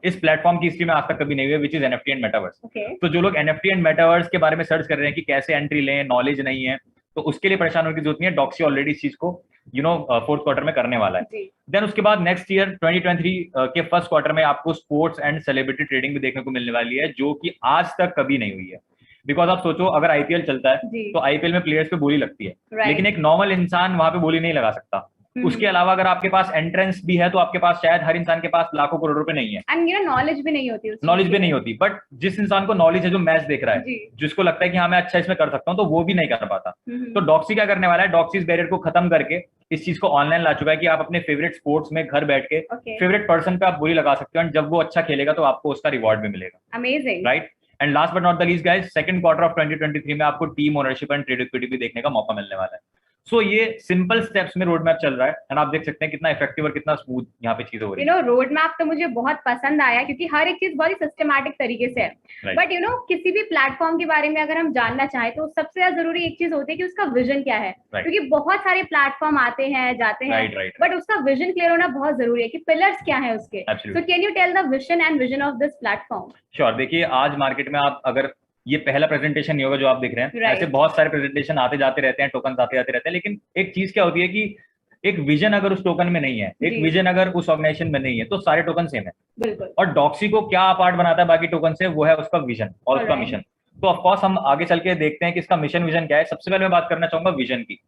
[SPEAKER 3] इस प्लेटफॉर्म की हिस्ट्री में आज तक कभी नहीं हुई, which is NFT and metaverse. तो जो लोग एनएफटी एंड मेटावर्स के बारे में सर्च कर रहे हैं कि कैसे एंट्री लें, नॉलेज नहीं है, तो उसके लिए परेशान होने की जरूरत नहीं है। डॉक्सी ऑलरेडी इस चीज को फोर्थ क्वार्टर में करने वाला है। देन उसके बाद नेक्स्ट ईयर 2023 के फर्स्ट क्वार्टर में आपको स्पोर्ट्स एंड सेलिब्रिटी ट्रेडिंग भी देखने को मिलने वाली है, जो कि आज तक कभी नहीं हुई है। बिकॉज आप सोचो, अगर आईपीएल चलता है तो आईपीएल में प्लेयर्स पे बोली लगती है, लेकिन एक नॉर्मल इंसान वहां पे बोली नहीं लगा सकता। उसके अलावा अगर आपके पास एंट्रेंस भी है तो आपके पास शायद हर इंसान के पास लाखों करोड़ रुपए नहीं है,
[SPEAKER 1] एंड नॉलेज भी नहीं होती।
[SPEAKER 3] बट जिस इंसान को नॉलेज है, जो मैच देख रहा है, जिसको लगता है कि हाँ मैं अच्छा इसमें कर सकता हूँ, तो वो भी नहीं कर पाता। तो डॉक्सी क्या करने वाला है, डॉक्सी इस बैरियर को खत्म करके इस चीज को ऑनलाइन ला चुका है कि आप अपने फेवरेट स्पोर्ट्स में घर बैठ के फेवरेट पर्सन पे आप बोली लगा सकते हो, एंड जब वो अच्छा खेलेगा तो आपको उसका रिवॉर्ड भी मिलेगा।
[SPEAKER 1] Amazing,
[SPEAKER 3] right. And last but not the least guys, second quarter of 2023 में आपको team ownership and trade equity भी देखने का मौका मिलने वाला है। सो ये सिंपल स्टेप्स में रोड मैप चल रहा है, एंड आप देख सकते हैं कितना इफेक्टिव और कितना स्मूथ यहाँ पे चीजें हो रही है।
[SPEAKER 1] रोड मैप तो मुझे बहुत पसंद आया, क्योंकि हर एक चीज बहुत ही सिस्टमैटिक तरीके से है। बट किसी भी प्लेटफॉर्म के बारे में अगर हम जानना चाहें तो सबसे ज्यादा जरूरी एक चीज होती है कि उसका विजन क्या है। क्योंकि बहुत सारे प्लेटफॉर्म आते हैं जाते हैं, बट उसका विजन क्लियर होना बहुत जरूरी है कि पिलर्स क्या है उसके। So can you tell the vision and vision of this platform?
[SPEAKER 3] Sure. देखिए, आज मार्केट में आप अगर ये पहला प्रेजेंटेशन नहीं होगा जो आप देख रहे हैं, ऐसे बहुत सारे प्रेजेंटेशन आते जाते रहते हैं, टोकन आते जाते रहते हैं, लेकिन एक चीज क्या होती है कि एक विजन अगर उस टोकन में नहीं है, एक विजन अगर उस ऑर्गेनाइजेशन में नहीं है, तो सारे टोकन सेम है।
[SPEAKER 1] बिल्कुल।
[SPEAKER 3] और डॉक्सी को क्या अपार्ट बनाता है बाकी टोकन से, वो है उसका विजन और उसका मिशन। तो ऑफकोर्स हम आगे चल के देखते हैं कि इसका मिशन विजन क्या है। सबसे पहले मैं बात करना चाहूंगा विजन की।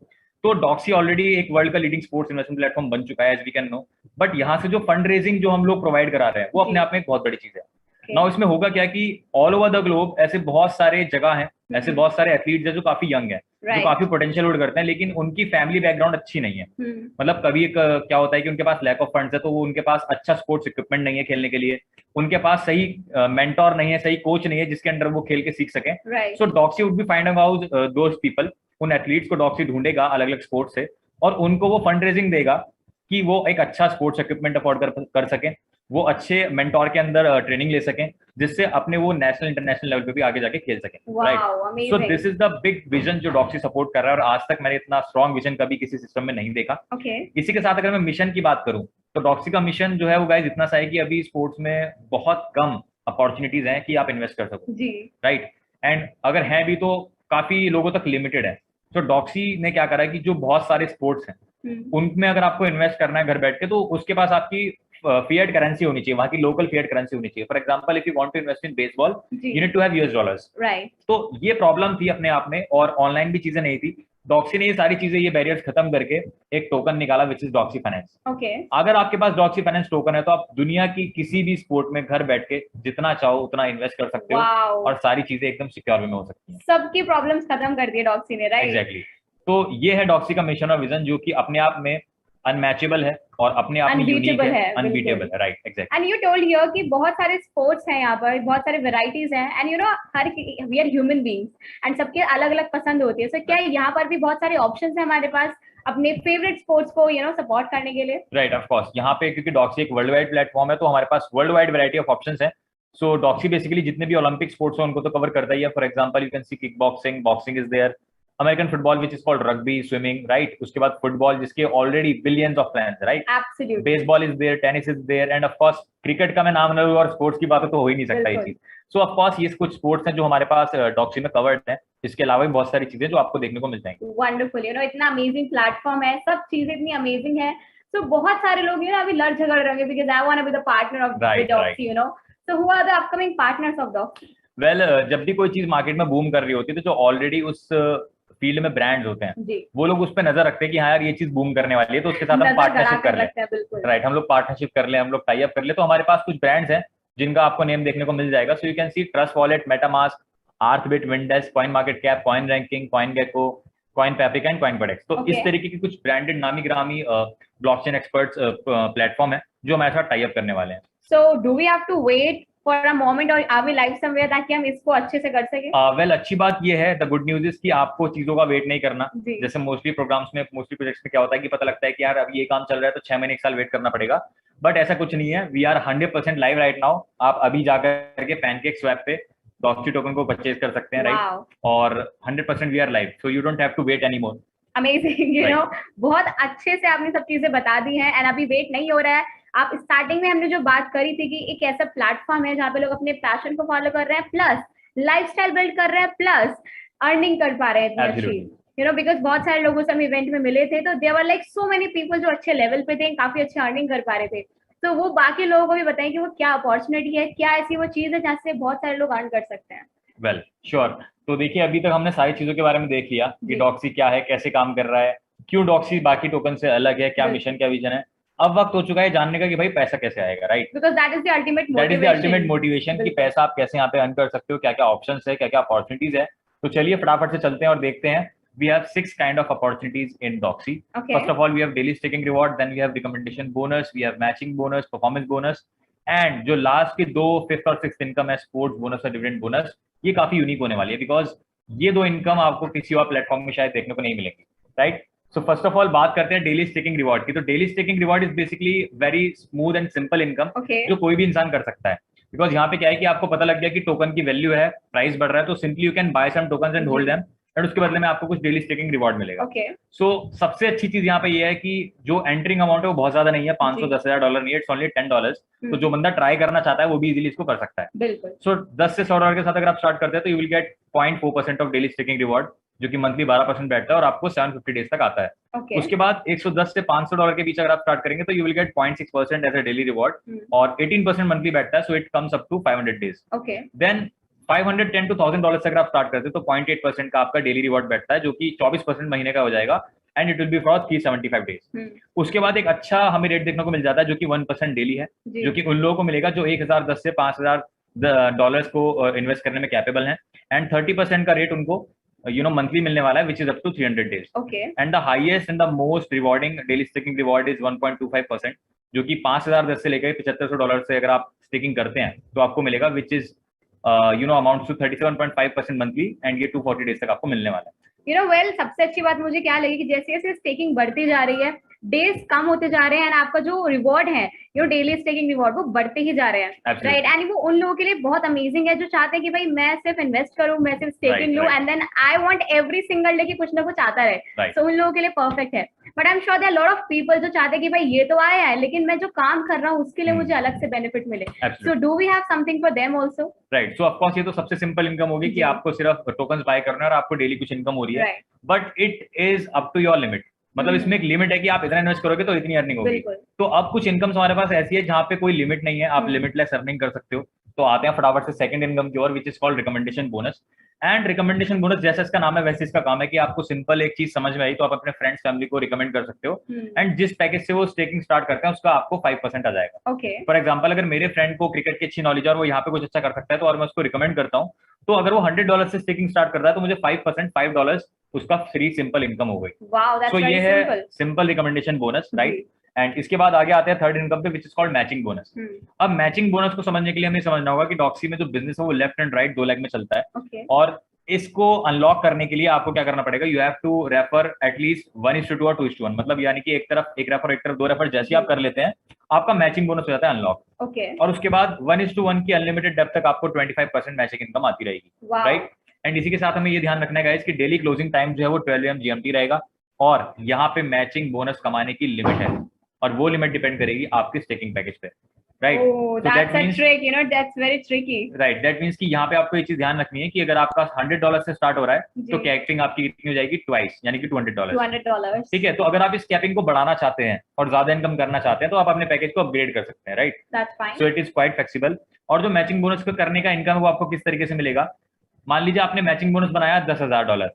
[SPEAKER 3] तो डॉक्सी ऑलरेडी एक वर्ल्ड का लीडिंग स्पोर्ट्स इन्वेस्टमेंट प्लेटफॉर्म बन चुका है, as we can know, but यहाँ से जो फंड रेजिंग जो हम लोग प्रोवाइड करा रहे हैं वो अपने आप में एक बहुत बड़ी चीज है। नाउ इसमें होगा क्या कि ऑल ओवर द ग्लोब ऐसे बहुत सारे जगह हैं, ऐसे बहुत सारे एथलीट्स हैं जो काफी यंग है, जो काफी पोटेंशियल होल्ड करते हैं, लेकिन उनकी फैमिली बैकग्राउंड अच्छी नहीं है। मतलब कभी क्या होता है कि उनके पास लैक ऑफ फंड्स है, तो वो उनके पास अच्छा स्पोर्ट्स इक्विपमेंट नहीं है खेलने के लिए, उनके पास सही मेंटोर नहीं है, सही कोच नहीं है जिसके अंडर वो खेल के सीख सके। So Doxy would be finding out those people, उन एथलीट्स को डॉक्सी ढूंढेगा अलग अलग स्पोर्ट्स से, और उनको वो फंड रेजिंग देगा कि वो एक अच्छा स्पोर्ट्स इक्विपमेंट अफोर्ड कर सकें, वो अच्छे मेंटोर के अंदर ट्रेनिंग ले सकें, जिससे अपने वो नेशनल इंटरनेशनल लेवल पे भी आगे जाके खेल सकें। Right. So this is the big vision जो डॉक्सी सपोर्ट कर रहा है, और आज तक मैंने इतना स्ट्रॉन्ग विजन कभी किसी सिस्टम में नहीं देखा। इसी के साथ अगर मैं मिशन की बात करूं, तो डॉक्सी का मिशन जो है वो गाइस इतना सा है कि अभी स्पोर्ट्स में बहुत कम अपॉर्चुनिटीज हैं कि आप इन्वेस्ट कर सको। राइट। एंड अगर हैं भी तो काफी लोगों तक लिमिटेड है। तो डॉक्सी ने क्या करा है कि जो बहुत सारे स्पोर्ट्स हैं उनमें अगर आपको इन्वेस्ट करना है घर बैठ के, तो उसके पास आपकी फिएट करेंसी होनी चाहिए, वहां की लोकल फिएट करेंसी होनी चाहिए। For example, if you want to invest in baseball, you need to have US dollars.
[SPEAKER 1] Right.
[SPEAKER 3] तो ये प्रॉब्लम थी अपने आप में, और ऑनलाइन भी चीजें नहीं थी। डॉक्सी ने ये सारी चीजें, ये बैरियर्स खत्म करके एक टोकन निकाला विच इज डॉक्सी फाइनेंस। अगर आपके पास डॉक्सी फाइनेंस टोकन है तो आप दुनिया की किसी भी स्पोर्ट में घर बैठ के जितना चाहो उतना इन्वेस्ट कर सकते हो, और सारी चीजें एकदम सिक्योर वे में हो सकती हैं।
[SPEAKER 1] सबकी प्रॉब्लम्स खत्म कर दी डॉक्सी ने। राइट।
[SPEAKER 3] एग्जैक्टली। तो ये है डॉक्सी का मिशन और विजन, जो कि अपने आप में अनमैचेबल है और अपने आप में यूनिक है, अनबीटेबल है। Right, exactly.
[SPEAKER 1] And you told here कि बहुत सारे स्पोर्ट्स हैं यहाँ पर, बहुत सारे वैरायटीज हैं, एंड हर we are human beings, and सबके अलग अलग पसंद होती है। सो क्या यहाँ पर भी बहुत सारे ऑप्शंस हैं हमारे पास अपने फेवरेट स्पोर्ट्स को सपोर्ट करने के लिए?
[SPEAKER 3] Right, of course. यहाँ पे क्योंकि डॉक्सी एक वर्ल्ड वाइड प्लेटफॉर्म है, तो हमारे पास world wide variety of options हैं। सो डॉक्सी बेसिकली जितने भी ओलंपिक स्पोर्ट्स हैं उनको तो कवर करता ही है। For example, you can see kick boxing, boxing is there, American football which is called rugby, swimming, right. उसके बाद फुटबॉल जिसके already billions of fans, right.
[SPEAKER 1] Absolutely.
[SPEAKER 3] Baseball is there, tennis is there, and of course cricket का मैं नाम ना लूं और sports की बात तो हो ही नहीं सकता ये चीज। सो ऑफ कोर्स ये कुछ स्पोर्ट्स हैं जो हमारे पास डॉक्सी में कवर्ड है। इसके अलावा भी बहुत सारी चीजें जो आपको देखने को मिल जाएंगी।
[SPEAKER 1] वंडरफुल। इतना अमेजिंग प्लेटफॉर्म है, सब चीजें इतनी अमेजिंग है। सो बहुत सारे लोग अभी लड़ झगड़ रहे हैं because I want to be the partner of Doxy, so who are the upcoming partners of Doxy?
[SPEAKER 3] Well, जब भी कोई चीज मार्केट में बूम कर रही होती है, तो जो ऑलरेडी उस फील्ड में ब्रांड्स होते हैं वो लोग उस पर नजर रखते हैं कि हाँ यार ये चीज बूम करने वाली है, तो उसके साथ हम पार्टनरशिप कर लें। राइट, हम लोग पार्टनरशिप कर लें, हम लोग टाई अप कर ले। तो हमारे पास कुछ ब्रांड्स हैं जिनका आपको नेम देखने को मिल जाएगा। So you can see Trust Wallet, MetaMask, Arthbit, Windex, CoinMarketCap, CoinRanking, CoinGecko, CoinPaprika and CoinCodex. तो इस तरीके की कुछ ब्रांडेड नामी ग्रामी ब्लॉकचेन एक्सपर्ट्स प्लेटफॉर्म है जो हमारे साथ टाई अप करने वाले हैं।
[SPEAKER 1] So do we have to wait for a moment or are we live somewhere ताकि हम इसको अच्छे से कर सके?
[SPEAKER 3] वेल अच्छी बात ये है, द गुड न्यूज इज कि आपको चीजों का वेट नहीं करना। जैसे मोस्टली प्रोग्राम्स में, मोस्टली प्रोजेक्ट्स में क्या होता है कि पता लगता है कि यार अभी ये काम चल रहा है तो 6 महीने 1 साल वेट करना पड़ेगा, बट ऐसा कुछ नहीं है। We are 100% live right now. आप अभी जाकर के पैनकेक स्वैप पे डॉक्सी टोकन को परचेज कर सकते हैं, राइट? और 100% we are live, so you don't have to wait any more.
[SPEAKER 1] Amazing, you know, बहुत अच्छे से आपने सब चीजें बता दी हैं एंड अभी वेट नहीं हो रहा है। आप स्टार्टिंग में हमने जो बात करी थी कि एक ऐसा प्लेटफॉर्म है जहाँ पे लोग अपने पैशन को फॉलो कर रहे हैं, प्लस लाइफस्टाइल बिल्ड कर रहे हैं, प्लस अर्निंग कर पा रहे हैं इतनी अच्छी, यू नो, बिकॉज बहुत सारे लोगों से हम इवेंट में मिले थे तो there were like so many people जो अच्छे लेवल पे थे, काफी अच्छी अर्निंग कर पा रहे थे। तो वो बाकी लोगों को भी बताएं कि वो क्या अपॉर्चुनिटी है, क्या ऐसी वो चीज है जहाँ से बहुत सारे लोग अर्न कर सकते हैं।
[SPEAKER 3] Well sure. तो देखिए अभी तक हमने सारी चीजों के बारे में देख लिया कि डॉक्सी क्या है, कैसे काम कर रहा है, क्यों डॉक्सी बाकी टोकन से अलग है, क्या मिशन, क्या विजन है। अब वक्त हो चुका है जानने का कि भाई पैसा कैसे आएगा, right?
[SPEAKER 1] Because that is the ultimate
[SPEAKER 3] motivation कि पैसा आप कैसे यहाँ पे अर्न कर सकते हो, क्या क्या ऑप्शंस है, क्या क्या अपॉर्चुनिटीज है। तो चलिए फटाफट से चलते हैं और देखते हैं। We have 6 kind of opportunities in Doxy.
[SPEAKER 1] Okay.
[SPEAKER 3] First of all, we have daily staking reward, then we have recommendation bonus, we have matching bonus, performance bonus, and जो लास्ट के 2 5th और 6th इनकम है, sports bonus और dividend bonus, ये काफी unique होने वाली है बिकॉज ये 2 इनकम आपको किसी और प्लेटफॉर्म में शायद देखने को नहीं मिलेंगी, right? So first of all बात करते हैं डेली स्टेकिंग रिवॉर्ड की। तो daily staking reward is basically very smooth and simple income जो कोई भी इंसान कर सकता है। बिकॉज यहाँ पे क्या है कि आपको पता लग गया कि टोकन की वैल्यू है, प्राइस बढ़ रहा है, तो simply you can buy some tokens and hold them and उसके बदले में आपको कुछ डेली स्टेकिंग रिवॉर्ड मिलेगा। सो सबसे अच्छी चीज यहाँ पे ये है कि जो एंटरिंग अमाउंट है वो बहुत ज्यादा नहीं है, $510,000 नहीं है, इट्स ओनली $10। तो जो बंदा ट्राई करना चाहता है वो भी इजीली इसको कर सकता है।
[SPEAKER 1] बिल्कुल।
[SPEAKER 3] सो 10 से $100 के साथ अगर आप स्टार्ट करते हैं तो you will gate 0.4% of daily staking reward, जो कि मंथली 12% बैठता है और आपको 750 डेज तक आता है। उसके बाद 110 से $500 के बीच अगर आप स्टार्ट करेंगे तो you will get 0.6% as a daily reward और 18% मंथली बैठता है, so it comes up to 500 days. Then 510 to $1,000 से अगर आप स्टार्ट करते हैं तो 0.8% का आपका डेली रिवॉर्ड बैठता है, जो कि 24% महीने का हो जाएगा and it will be for 375 days. उसके बाद एक अच्छा हमें रेट देखने को मिल जाता है जो कि 1% डेली है, जो कि उन लोगों को मिलेगा जो 1010 से $5,000 को इन्वेस्ट करने में कैपेबल है, एंड 30% का रेट उनको मंथली मिलने वाला है, which is up to 300 days. And the highest and the most rewarding daily staking reward is 1.25%, जो कि $5,010 से लेकर $7,500 से अगर आप स्टेकिंग करते हैं तो आपको मिलेगा, which is amount to 37.5% monthly and ये 240 डेज तक आपको मिलने वाला है।
[SPEAKER 1] सबसे अच्छी बात मुझे क्या लगी कि जैसे जैसे स्टेकिंग बढ़ती जा रही है, डेज कम होते जा रहे हैं एंड आपका जो रिवॉर्ड है, डेली स्टेकिंग रिवॉर्ड, वो बढ़ते ही जा रहे हैं, राइट? एंड वो उन लोगों के लिए बहुत अमेजिंग है जो चाहते हैं कि भाई मैं सिर्फ इन्वेस्ट करूं, मैं सिर्फ स्टेकिंग लूं and then I want every single day की कुछ ना कुछ आता रहे। सो उन लोगों के लिए परफेक्ट है। But I am sure there are lot of people जो चाहते हैं कि भाई ये तो आया है लेकिन मैं जो काम कर रहा हूँ उसके लिए मुझे अलग से बेनिफिट मिले। So do we have something for them also?
[SPEAKER 3] Right. So of course ये तो सबसे सिंपल इनकम होगी कि आपको सिर्फ टोकन्स बाय करना है और आपको डेली कुछ इनकम हो रही है, but it is up to your limit. मतलब इसमें एक लिमिट है कि आप इतना इन्वेस्ट करोगे तो इतनी अर्निंग होगी। तो अब कुछ इनकम्स हमारे पास ऐसी है जहाँ पे कोई लिमिट नहीं है, आप लिमिटलेस अर्निंग कर सकते हो। तो आते हैं फटाफट से सेकंड इनकम की ओर, which is called recommendation bonus. And recommendation bonus जैसा इसका नाम है वैसे इसका काम है कि आपको सिंपल एक चीज समझ में आई तो आप अपने फ्रेंड्स फैमिली को रिकमेंड कर सकते हो एंड जिस पैकेज से वो स्टेकिंग स्टार्ट करते हैं उसका आपको 5% आ जाएगा। फॉर एग्जाम्पल अगर मेरे फ्रेंड को क्रिकेट की अच्छी नॉलेज है और वो यहाँ पे कुछ अच्छा कर सकता है तो और मैं उसको रिकमेंड करता हूँ, तो अगर वो $100 से स्टेकिंग स्टार्ट कर रहा है तो मुझे 5% $5 उसका फ्री सिंपल इनकम हो गई।
[SPEAKER 1] सो
[SPEAKER 3] ये है simple recommendation bonus, right? And इसके बाद आगे आते हैं थर्ड इनकम पे, विच इज कॉल्ड मैचिंग बोनस। अब मैचिंग बोनस को समझने के लिए हमें समझना होगा कि डॉक्सी में जो बिजनेस है वो लेफ्ट एंड राइट 2 लेग में चलता है और इसको अनलॉक करने के लिए आपको क्या करना पड़ेगा, you have to refer at least 1:2 और 2:1, मतलब यानी कि एक तरफ एक रेफर, एक तरफ 2 रेफर, जैसे आप कर लेते हैं आपका मैचिंग बोनस हो जाता है अनलॉक। और उसके बाद 1:1 की अनलिमिटेड डेप्थ तक आपको 25% मैचिंग इनकम आती रहेगी, राइट? एंड इसी के साथ हमें ये ध्यान रखना है कि डेली क्लोजिंग टाइम जो है वो 12 AM GMT रहेगा और यहाँ पे मैचिंग बोनस कमाने की लिमिट है और वो लिमिट डिपेंड करेगी आपके स्टेकिंग पैकेज पे, right?
[SPEAKER 1] That's a trick, that's very tricky.
[SPEAKER 3] Right, that means कि यहाँ पे आपको ये चीज ध्यान रखनी है कि अगर आपका $100 से स्टार्ट हो रहा है तो कैपिंग आपकी कितनी हो जाएगी, ट्वाइस, यानी कि $200। ठीक है, तो अगर आप इस कैपिंग को बढ़ाना चाहते हैं और ज्यादा इनकम करना चाहते हैं तो आप अपने पैकेज को अपग्रेड कर सकते हैं, right? So it is quite flexible. और जो मैचिंग बोनस को करने का इनकम वो आपको किस तरीके से मिलेगा, मान लीजिए आपने मैचिंग बोनस बनाया $10,000,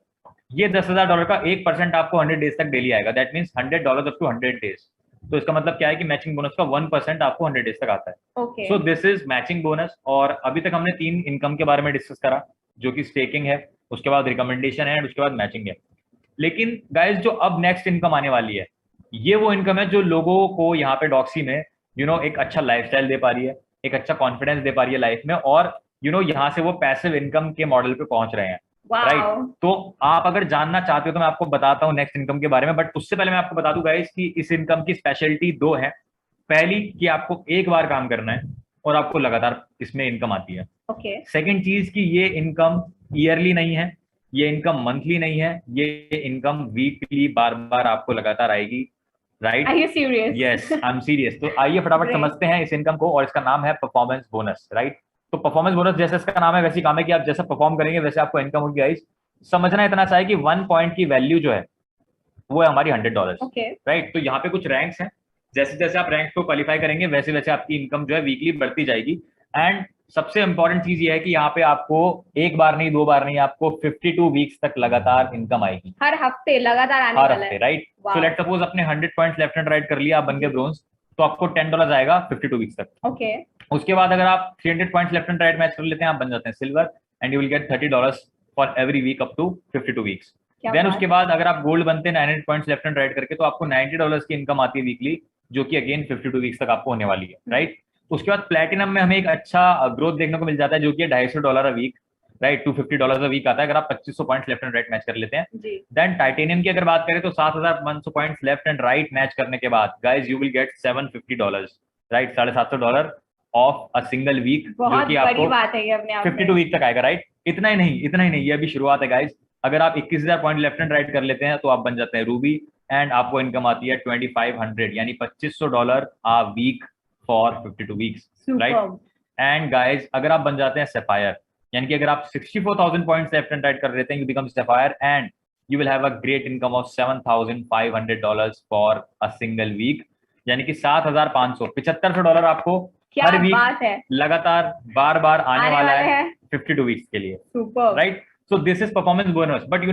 [SPEAKER 3] ये $10,000 का 1% आपको 100 डेज तक डेली आएगा, that means $100 up to 100 days. तो इसका मतलब क्या है कि मैचिंग बोनस का 1% आपको 100 डेज तक आता है।
[SPEAKER 1] Okay
[SPEAKER 3] so this is matching bonus. और अभी तक हमने 3 इनकम के बारे में डिस्कस करा, जो कि स्टेकिंग है, उसके बाद रिकमेंडेशन है, और उसके बाद मैचिंग है। लेकिन गाइस जो अब नेक्स्ट इनकम आने वाली है, ये वो इनकम है जो लोगों को यहाँ पे डॉक्सी में एक अच्छा लाइफस्टाइल दे पा रही है, एक अच्छा कॉन्फिडेंस दे पा रही है लाइफ में, और यहाँ से वो पैसिव इनकम के मॉडल पे पहुंच रहे हैं। राइट।
[SPEAKER 1] वाओ
[SPEAKER 3] तो आप अगर जानना चाहते हो तो मैं आपको बताता हूँ नेक्स्ट इनकम के बारे में, बट उससे पहले मैं आपको बता दूं गाइस कि इस इनकम की स्पेशलिटी 2 है। पहली कि आपको एक बार काम करना है और आपको लगातार इसमें इनकम आती है।
[SPEAKER 1] ओके
[SPEAKER 3] सेकंड चीज कि ये इनकम ईयरली नहीं है, ये इनकम मंथली नहीं है, ये इनकम वीकली बार बार आपको लगातार आएगी। Right.
[SPEAKER 1] Are you serious?
[SPEAKER 3] Yes, I am serious. तो आइए फटाफट
[SPEAKER 1] Great.
[SPEAKER 3] समझते हैं इस इनकम को, और इसका नाम है परफॉर्मेंस बोनस। राइट। तो परफॉर्मेंस बोनस जैसे इसका नाम है वैसे ही काम है कि आप जैसा परफॉर्म करेंगे वैसे आपको इनकम होगी गाइस। समझना इतना सा है कि 1 पॉइंट की वैल्यू जो है वो है हमारी $100।
[SPEAKER 1] Okay
[SPEAKER 3] right. तो यहाँ पे कुछ रैंक्स हैं, जैसे जैसे आप रैंक को क्वालिफाई करेंगे वैसे वैसे आपकी इनकम जो है वीकली बढ़ती जाएगी। एंड सबसे इंपॉर्टेंट चीज ये है कि यहाँ पे आपको एक बार नहीं, 2 बार नहीं, आपको 52 वीक्स तक लगातार इनकम आएगी,
[SPEAKER 1] हर हफ्ते लगातार आने
[SPEAKER 3] हर
[SPEAKER 1] वाला
[SPEAKER 3] हफ्ते।
[SPEAKER 1] है।
[SPEAKER 3] Right.
[SPEAKER 1] Wow.
[SPEAKER 3] So let suppose अपने 100 पॉइंट्स लेफ्ट एंड राइट कर लिया, आप बन गए ब्रोंज, तो आपको $10 आएगा 52 वीक्स तक।
[SPEAKER 1] ओके
[SPEAKER 3] उसके बाद अगर आप 300 points left and right match कर लेते हैं, आप बन जाते हैं silver, and you will get $30 for every week up to 52 weeks.
[SPEAKER 1] क्या
[SPEAKER 3] देन
[SPEAKER 1] बात
[SPEAKER 3] उसके बाद अगर आप गोल्ड बनते हैं 900 पॉइंट्स लेफ्ट एंड राइट करके, तो आपको $90 की इनकम आती है वीकली, जो कि अगेन 52 वीक्स तक आपको होने वाली है। राइट। उसके बाद प्लेटिनम में हमें एक अच्छा ग्रोथ देखने को मिल जाता है, जो कि $250 a week. Right. $250 a week आता है अगर आप 2500 points left and right match कर लेते हैं।
[SPEAKER 1] जी
[SPEAKER 3] देन टाइटेनियम की अगर बात करें तो 7500 points left and right match करने के बाद guys you will get $750। Right. $750 of a single week, जो
[SPEAKER 1] बहुत
[SPEAKER 3] कि
[SPEAKER 1] बड़ी
[SPEAKER 3] आपको
[SPEAKER 1] बात है ये अपने आप
[SPEAKER 3] 52
[SPEAKER 1] में।
[SPEAKER 3] वीक तक आएगा। राइट। इतना ही नहीं, इतना ही नहीं, ये अभी शुरुआत है गाइज। अगर आप 21,000 पॉइंट लेफ्ट एंड राइट कर लेते हैं तो आप बन जाते हैं रूबी, एंड आपको इनकम आती है 2500, यानी $2500 a week for 52 weeks. Right.
[SPEAKER 1] Super
[SPEAKER 3] and guys अगर आप बन जाते हैं सेफायर, यानी कि अगर आप 64,000 पॉइंट्स लेफ्ट एंड राइट कर लेते हैं, you become sapphire, and you will have a great income of $7,500 for a single week, यानी कि 7,500, $7,500 आपको
[SPEAKER 1] क्या
[SPEAKER 3] हर वीक
[SPEAKER 1] बात है,
[SPEAKER 3] लगातार बार बार आने वाला
[SPEAKER 1] वाले
[SPEAKER 3] है
[SPEAKER 1] हैं
[SPEAKER 3] 52 वीक्स के लिए।
[SPEAKER 1] Super.
[SPEAKER 3] Right. So this is performance bonus, but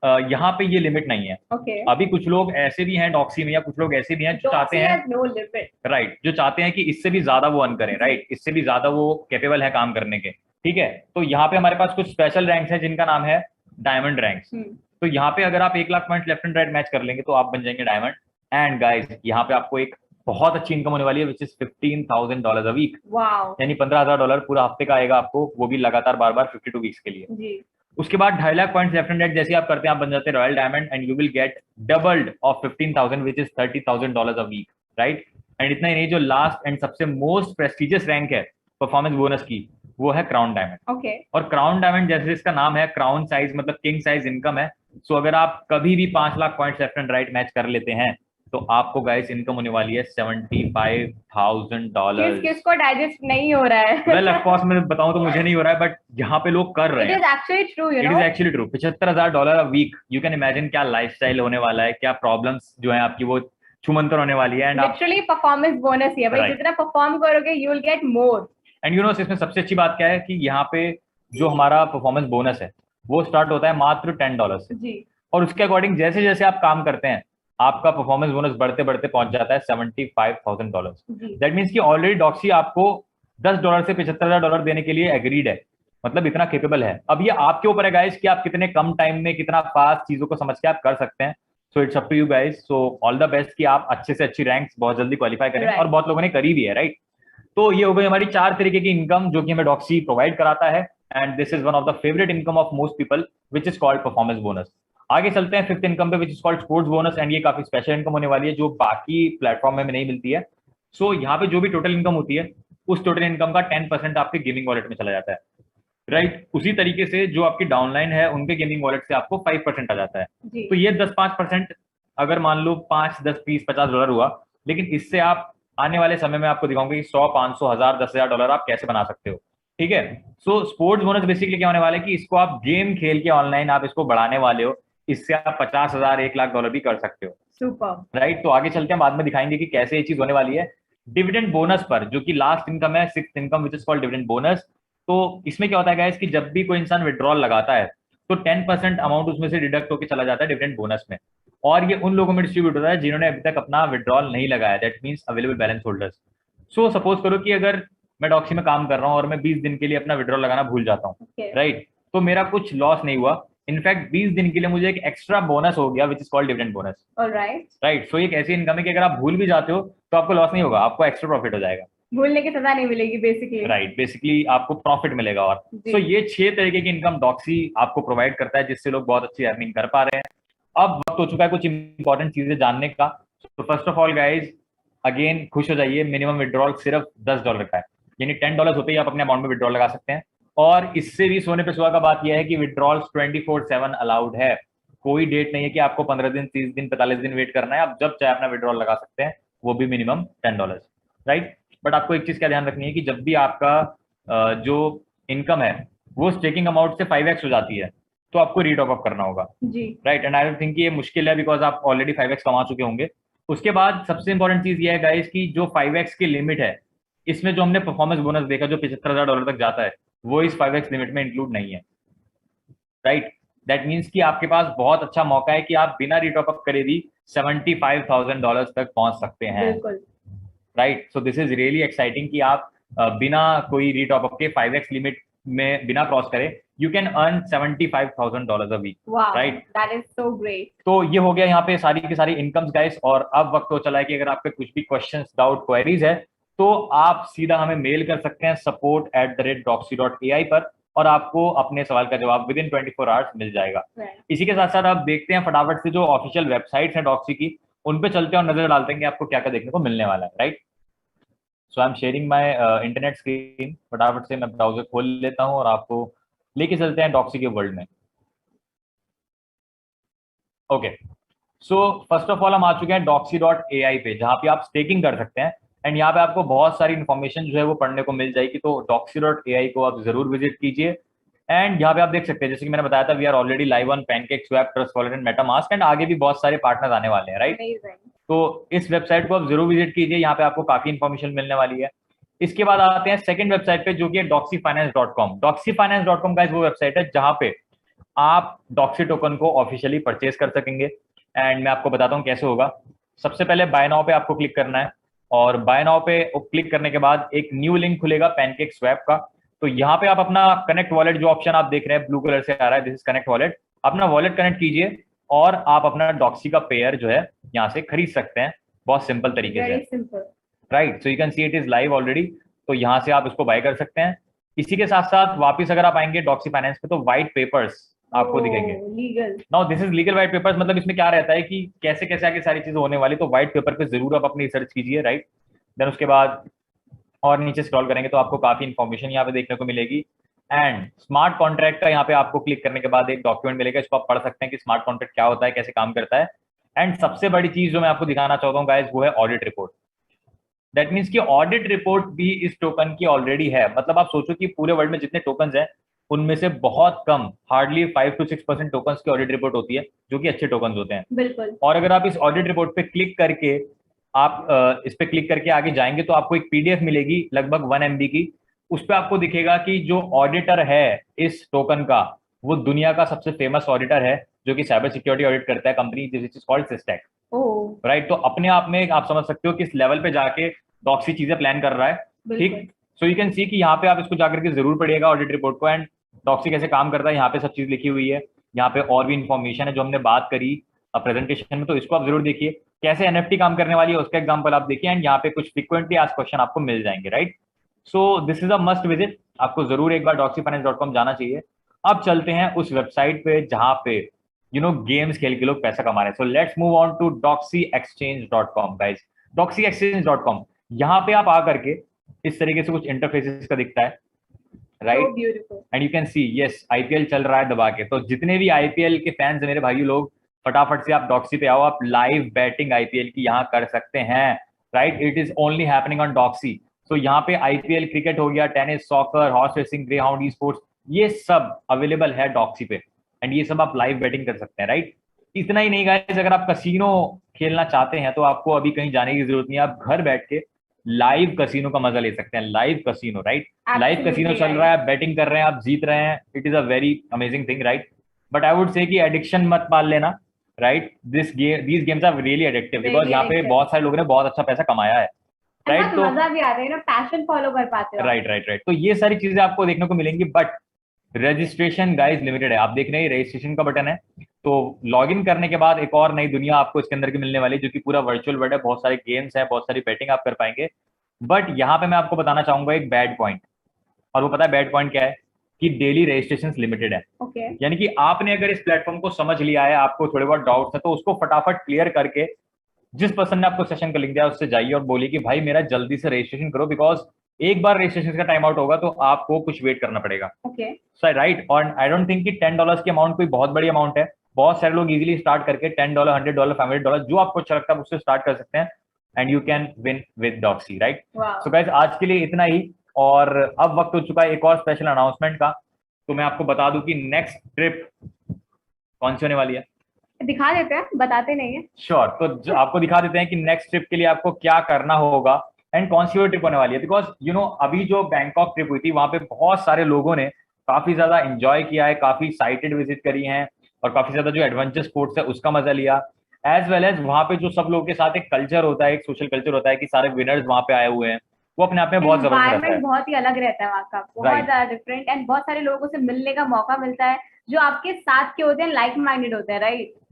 [SPEAKER 3] यहाँ पे ये लिमिट नहीं है।
[SPEAKER 1] ओके
[SPEAKER 3] अभी कुछ लोग ऐसे भी हैं डॉक्सी में, या कुछ लोग ऐसे भी हैं जो चाहते हैं,
[SPEAKER 1] नो लिमिट।
[SPEAKER 3] राइट, जो चाहते हैं कि इससे भी ज्यादा वो अर्न करें। राइट। इससे भी ज्यादा वो कैपेबल है काम करने के। ठीक है। तो यहाँ पे हमारे पास कुछ स्पेशल रैंक्स हैं जिनका नाम है डायमंड रैंक्स। तो यहाँ पे अगर आप 1 lakh point left and right match कर लेंगे तो आप बन जाएंगे डायमंड। एंड गाइस यहाँ पे आपको एक बहुत अच्छी इनकम होने वाली है, which is $15,000 a week,
[SPEAKER 1] wow
[SPEAKER 3] यानी $15,000 पूरा हफ्ते का आएगा आपको, वो भी लगातार बार बार 52 वीक्स के लिए।
[SPEAKER 1] जी
[SPEAKER 3] उसके बाद 2.5 lakh point left and right जैसे आप करते हैं, आप बन जाते हैं royal diamond, and you will get doubled of 15,000 which is $30,000 a week. Right. And इतना ही नहीं, जो लास्ट एंड सबसे मोस्ट प्रेस्टिजियस रैंक है परफॉर्मेंस बोनस की, वो है क्राउन डायमंड।
[SPEAKER 1] ओके
[SPEAKER 3] और क्राउन डायमंड जैसे इसका नाम है, क्राउन साइज मतलब किंग साइज इनकम है। सो अगर आप कभी भी 5 lakh point left and right match कर लेते हैं तो आपको गाइस इनकम होने वाली है $75,000।
[SPEAKER 1] किसको डाइजेस्ट नहीं हो रहा है?
[SPEAKER 3] वेल ऑफ कोर्स मैं बताऊं तो मुझे नहीं हो रहा है, बट यहाँ पे लोग कर रहे
[SPEAKER 1] इट
[SPEAKER 3] हैं।
[SPEAKER 1] Is actually true, you
[SPEAKER 3] it
[SPEAKER 1] know.
[SPEAKER 3] Is actually true. $75,000 a week, you can imagine क्या लाइफस्टाइल होने वाला है, क्या प्रॉब्लम्स जो है आपकी वो छूमंतर होने वाली है। एंड आप
[SPEAKER 1] लिटरली परफॉर्मेंस बोनस ही है भाई,
[SPEAKER 3] Right.
[SPEAKER 1] जितना परफॉर्म करोगे you will get more.
[SPEAKER 3] And इसमें सबसे अच्छी बात क्या है कि यहाँ पे जो हमारा परफॉर्मेंस बोनस है वो स्टार्ट होता है मात्र $10 से,
[SPEAKER 1] जी
[SPEAKER 3] और उसके अकॉर्डिंग जैसे जैसे आप काम करते हैं आपका परफॉर्मेंस बोनस बढ़ते बढ़ते पहुंच जाता है $75,000।
[SPEAKER 1] जी
[SPEAKER 3] दैट मीन्स कि ऑलरेडी डॉक्सी आपको $10 से $75,000 देने के लिए एग्रीड है, मतलब इतना केपेबल है। अब ये आपके ऊपर है गाइस कि आप कितने कम टाइम में कितना फास्ट चीजों को समझ के आप कर सकते हैं। So it's up to you guys. So all the best कि आप अच्छे से अच्छी रैंक्स बहुत जल्दी क्वालिफाई करें,
[SPEAKER 1] Right.
[SPEAKER 3] और बहुत लोगों ने करी भी है। राइट। तो ये हो गई हमारी 4 तरीके की इनकम जो कि हमें डॉक्सी प्रोवाइड कराता है, and this is one of the favourite income of most people which is called performance bonus. आगे चलते हैं 5th इनकम पे, विच is called sports bonus, and ये काफी स्पेशल इनकम होने वाली है जो बाकी प्लेटफॉर्म में नहीं मिलती है। सो यहाँ पे जो भी टोटल इनकम होती है उस टोटल इनकम का 10% आपके गेमिंग वॉलेट में चला जाता है। राइट। उसी तरीके से जो आपकी डाउनलाइन है उनके गेमिंग वॉलेट से आपको 5% आ जाता है।
[SPEAKER 1] जी
[SPEAKER 3] तो ये 10-5%, अगर मान लो 5, 10, 20, $50 हुआ, लेकिन इससे आप आने वाले समय में आपको दिखाऊंगा कि 100, 500, 1000, $10,000 आप कैसे बना सकते हो। ठीक है। सो स्पोर्ट्स बोनस बेसिकली क्या होने वाला है कि इसको आप गेम खेल के ऑनलाइन आप इसको बढ़ाने वाले हो, इससे आप 50,000, $1,00,000 भी कर सकते हो।
[SPEAKER 1] सुपर।
[SPEAKER 3] राइट। तो आगे चलते हैं, बाद में दिखाएंगे कि कैसे ये चीज होने वाली है। डिविडेंड बोनस पर, जो कि लास्ट इनकम है, 6th income which is called dividend bonus. तो इसमें क्या होता है गाइस कि जब भी कोई इंसान विड्रॉल लगाता है तो 10% अमाउंट उसमें से डिडक्ट होकर चला जाता है डिविडेंड बोनस में। और ये उन लोगों में डिस्ट्रीब्यूट होता है जिन्होंने अभी तक अपना विड्रॉल नहीं लगाया, that means available balance holders. So suppose करो कि अगर मैं डॉक्सी में काम कर रहा हूँ और मैं 20 दिन के लिए अपना विड्रॉल लगाना भूल जाता हूँ,
[SPEAKER 1] Okay.
[SPEAKER 3] राइट, तो मेरा कुछ लॉस नहीं हुआ। इनफैक्ट 20 दिन के लिए मुझे एक एक्स्ट्रा बोनस हो गया, which is called dividend bonus.
[SPEAKER 1] Alright.
[SPEAKER 3] Right, so एक ऐसी इनकम है कि अगर आप भूल भी जाते हो तो आपको लॉस नहीं होगा, आपको एक्स्ट्रा प्रॉफिट हो जाएगा।
[SPEAKER 1] भूलने की सजा नहीं मिलेगी बेसिकली।
[SPEAKER 3] राइट, बेसिकली आपको प्रॉफिट मिलेगा। और
[SPEAKER 1] जी।
[SPEAKER 3] सो ये 6 तरीके की इनकम डॉक्सी आपको प्रोवाइड करता है, जिससे लोग बहुत अच्छी अर्निंग कर पा रहे हैं। अब वक्त हो चुका है कुछ इंपॉर्टेंट चीजें जानने का। तो first of all guys, again खुश हो जाइए, मिनिमम विड्रॉल सिर्फ $10 का है, यानी $10 होते ही आप अपने अमाउंट में विड्रॉल लगा सकते हैं। और इससे भी सोने पे सुहागा बात यह है कि विड्रॉल्स 24/7 अलाउड है। कोई डेट नहीं है कि आपको 15 दिन, 30 दिन, 45 दिन वेट करना है, आप जब चाहे अपना विड्रॉल लगा सकते हैं, वो भी मिनिमम $10, राइट। बट आपको एक चीज क्या ध्यान रखनी है कि जब भी आपका जो इनकम है वो स्टेकिंग अमाउंट से 5x हो जाती है, तो आपको रीटॉप अप करना होगा,
[SPEAKER 1] जी।
[SPEAKER 3] Right. And I don't think ये मुश्किल है, बिकॉज आप ऑलरेडी 5x कमा चुके होंगे। उसके बाद सबसे इंपॉर्टेंट चीज ये है गाइस कि जो 5x की लिमिट है, इसमें जो हमने परफॉर्मेंस बोनस देखा जो $75,000 तक जाता है, वो इस 5x लिमिट में इंक्लूड नहीं है, राइट। दैट मीन्स कि आपके पास बहुत अच्छा मौका है कि आप बिना रीटॉप अप करे भी $75,000 तक पहुंच सकते हैं, right. So this is really exciting कि आप बिना कोई रीटॉप अप के 5x लिमिट में बिना क्रॉस करे you can earn $75,000 a week, right.
[SPEAKER 1] That is so great.
[SPEAKER 3] तो ये हो गया यहाँ पे सारी की सारी इनकम्स गाइस। और अब वक्त हो चला है कि अगर आपके कुछ भी क्वेश्चंस, डाउट, क्वेरीज है तो आप सीधा हमें मेल कर सकते हैं support@doxy.ai पर, और आपको अपने सवाल का जवाब विद इन 24 आवर्स मिल जाएगा। इसी के साथ साथ आप देखते हैं फटाफट से जो ऑफिशियल वेबसाइट्स हैं डॉक्सी की, उन पे चलते हैं और नजर डालते हैं कि आपको क्या क्या देखने को मिलने वाला है, right. So I am sharing my internet screen, फटाफट से मैं ब्राउजर खोल लेता हूँ और आपको लेके चलते हैं डॉक्सी के वर्ल्ड में। Okay, so first of all हम आ चुके हैं doxy.ai पे, जहाँ पे आप स्टेकिंग कर सकते हैं। एंड यहाँ पे आपको बहुत सारी इन्फॉर्मेशन जो है वो पढ़ने को मिल जाएगी, तो doxy.ai को आप जरूर विजिट कीजिए। एंड यहाँ पे आप देख सकते हैं, जैसे कि मैंने बताया था, we are already live on PancakeSwap, trust wallet and MetaMask, and आगे भी बहुत सारे पार्टनर्स आने वाले हैं, राइट। तो इस वेबसाइट को आप जरूर विजिट कीजिए, यहाँ पे आपको काफी इन्फॉर्मेशन मिलने वाली है। इसके बाद आते हैं सेकंड वेबसाइट पे, जो कि है doxyfinance.com। doxyfinance.com का वो वेबसाइट है जहाँ पे आप डॉक्सी टोकन को ऑफिशियली परचेज कर सकेंगे। एंड मैं आपको बताता हूँ कैसे होगा। सबसे पहले बाय नाउ पे आपको क्लिक करना है, और बाय नाउ पे क्लिक करने के बाद एक न्यू लिंक खुलेगा PancakeSwap का। तो यहाँ पे आप अपना कनेक्ट वॉलेट, जो ऑप्शन आप देख रहे हैं ब्लू कलर से आ रहा है, दिस इज कनेक्ट वॉलेट, अपना वॉलेट कनेक्ट कीजिए और आप अपना डॉक्सी का पेयर जो है यहाँ से खरीद सकते हैं, बहुत सिंपल तरीके से, right. So you can see it is live already, तो यहाँ से आप इसको बाय कर सकते हैं। इसी के साथ साथ वापिस अगर आप आएंगे डॉक्सी फाइनेंस पे, तो व्हाइट पेपर्स आपको दिखेंगे। Now this is legal white papers, मतलब इसमें क्या रहता है कि कैसे कैसे आगे सारी चीजें होने वाली, तो व्हाइट पेपर पे जरूर आप अपनी रिसर्च कीजिए, राइट। देन उसके बाद और नीचे स्क्रॉल करेंगे तो आपको काफी इंफॉर्मेशन यहाँ पे देखने को मिलेगी। एंड स्मार्ट कॉन्ट्रैक्ट का यहाँ पे आपको क्लिक करने के बाद एक डॉक्यूमेंट मिलेगा, इसको आप पढ़ सकते हैं कि स्मार्ट कॉन्ट्रैक्ट क्या होता है, कैसे काम करता है। एंड सबसे बड़ी चीज जो मैं आपको दिखाना चाहता हूँ गाइस, वो है ऑडिट रिपोर्ट। दैट मीन्स कि ऑडिट रिपोर्ट भी इस टोकन की ऑलरेडी है। मतलब आप सोचो कि पूरे वर्ल्ड में जितने टोकन हैं उनमें से बहुत कम, हार्डली 5 to 6% टोकन की ऑडिट रिपोर्ट होती है, जो कि अच्छे टोकन होते हैं।
[SPEAKER 1] बिल्कुल।
[SPEAKER 3] और अगर आप इस ऑडिट रिपोर्ट पे क्लिक करके इस पे क्लिक करके आगे जाएंगे तो आपको एक PDF मिलेगी लगभग 1 MB की। उस पर आपको दिखेगा कि जो ऑडिटर है इस टोकन का, वो दुनिया का सबसे फेमस ऑडिटर है, जो कि साइबर सिक्योरिटी ऑडिट करता है, company which is called Systech, right. तो अपने आप में आप समझ सकते हो किस लेवल पे जाके डॉक्सी चीजें प्लान कर रहा है, ठीक। सो यू कैन सी कि यहाँ पे आप इसको जाकर के जरूर पढ़िएगा ऑडिट रिपोर्ट को। एंड डॉक्सी कैसे काम करता है, यहाँ पे सब चीज लिखी हुई है। यहाँ पे और भी इंफॉर्मेशन है जो हमने बात करी प्रेजेंटेशन में, तो इसको आप जरूर देखिए। कैसे NFT काम करने वाली है उसका एग्जांपल आप देखिए। एंड यहाँ पे कुछ फ्रीक्वेंटली आस्क्ड क्वेश्चन आपको मिल जाएंगे, right. So this is a must visit, आपको जरूर एक बार doxyfinance.com जाना चाहिए। अब चलते हैं उस वेबसाइट पे जहाँ पे गेम्स खेल के लोग पैसा कमा रहे हैं। So let's move on to doxyexchange.com guys. doxyexchange.com, यहाँ पे आप आकर के इस तरीके से कुछ इंटरफेसेस का दिखता है, right. And you can C yes, IPL चल रहा है दबा के। तो जितने भी IPL के फैंस हैं मेरे भाई लोग, फटाफट से आप डॉक्सी पे आओ, आप लाइव बैटिंग IPL की यहाँ कर सकते हैं, right. It is only happening on Doxy. तो यहाँ पे IPL क्रिकेट हो गया, tennis, soccer, horse racing, grey hound, sports, ये सब अवेलेबल है डॉक्सी पे। एंड ये सब आप लाइव बैटिंग कर सकते हैं, राइट। इतना ही नहीं गाइस, अगर आप कसीनो खेलना चाहते हैं तो आपको अभी कहीं जाने की जरूरत नहीं है, आप घर बैठ के लाइव कसीनो का मजा ले सकते हैं। Live casino, right. Live casino चल रहा है, बैटिंग कर रहे हैं, आप जीत रहे हैं, it is a very amazing thing, right. But I would say कि एडिक्शन मत पाल लेना, right, these games are really addictive because यहाँ पे बहुत सारे लोगों ने बहुत अच्छा पैसा कमाया है,
[SPEAKER 1] राइट, तो मजा भी आता है ना, पैशन फॉलो कर पाते हो।
[SPEAKER 3] राइट, तो ये सारी चीजें आपको देखने को मिलेंगी, बट रजिस्ट्रेशन गाइस लिमिटेड है। आप देख रहे हैं रजिस्ट्रेशन का बटन है, तो लॉग इन करने के बाद एक और नई दुनिया आपको इसके अंदर की मिलने वाली है, जो कि पूरा वर्चुअल वर्ल्ड है, बहुत सारे गेम्स है, बहुत सारी बैटिंग आप कर पाएंगे। बट यहाँ पे मैं आपको बताना चाहूंगा एक बैड पॉइंट, और वो पता है बैड पॉइंट क्या है, कि डेली रजिस्ट्रेशन लिमिटेड है। यानी कि आपने अगर इस प्लेटफॉर्म को समझ लिया है, आपको थोड़े बहुत डाउट्स है, तो उसको फटाफट क्लियर करके जिस पर्सन ने आपको सेशन का लिंक दिया उससे जाइए और बोलिए कि भाई मेरा जल्दी से रजिस्ट्रेशन करो, बिकॉज एक बार रजिस्ट्रेशन का टाइम आउट होगा तो आपको कुछ वेट करना पड़ेगा। सो राइट, और आई डोंट थिंक कि $10 की अमाउंट कोई बहुत बड़ी अमाउंट है। बहुत सारे लोग इजीली स्टार्ट करके $10, $100, $500 जो आपको अच्छा लगता है उससे स्टार्ट कर सकते हैं, and you can win with Doxy, right. So guys आज के लिए इतना ही, और अब वक्त हो चुका है एक और स्पेशल अनाउंसमेंट का। तो मैं आपको बता दूं कि नेक्स्ट ट्रिप कौन सी होने वाली है,
[SPEAKER 1] दिखा देते हैं, बताते नहीं है।
[SPEAKER 3] श्योर, तो आपको दिखा देते हैं कि नेक्स्ट ट्रिप के लिए आपको क्या करना होगा एंड कौन सी वो ट्रिप होने वाली है। बिकॉज यू नो अभी जो बैंकॉक ट्रिप हुई थी वहां पे बहुत सारे लोगों ने काफी ज्यादा एंजॉय किया है, काफी साइटेड विजिट करी हैं, और काफी ज्यादा जो एडवेंचर स्पोर्ट्स है उसका मजा लिया, एज वेल एज वहां पे जो सब लोगों के साथ एक कल्चर होता है, एक सोशल कल्चर होता है कि सारे विनर्स वहां पे आए हुए हैं, वो अपने आप में बहुत जबरदस्त रहता है।
[SPEAKER 1] बहुत ही अलग रहता है वहाँ का, बहुत ज्यादा डिफरेंट, एंड बहुत सारे लोगों से मिलने का मौका मिलता है जो आपके साथ के होते हैं, लाइक माइंडेड होते हैं,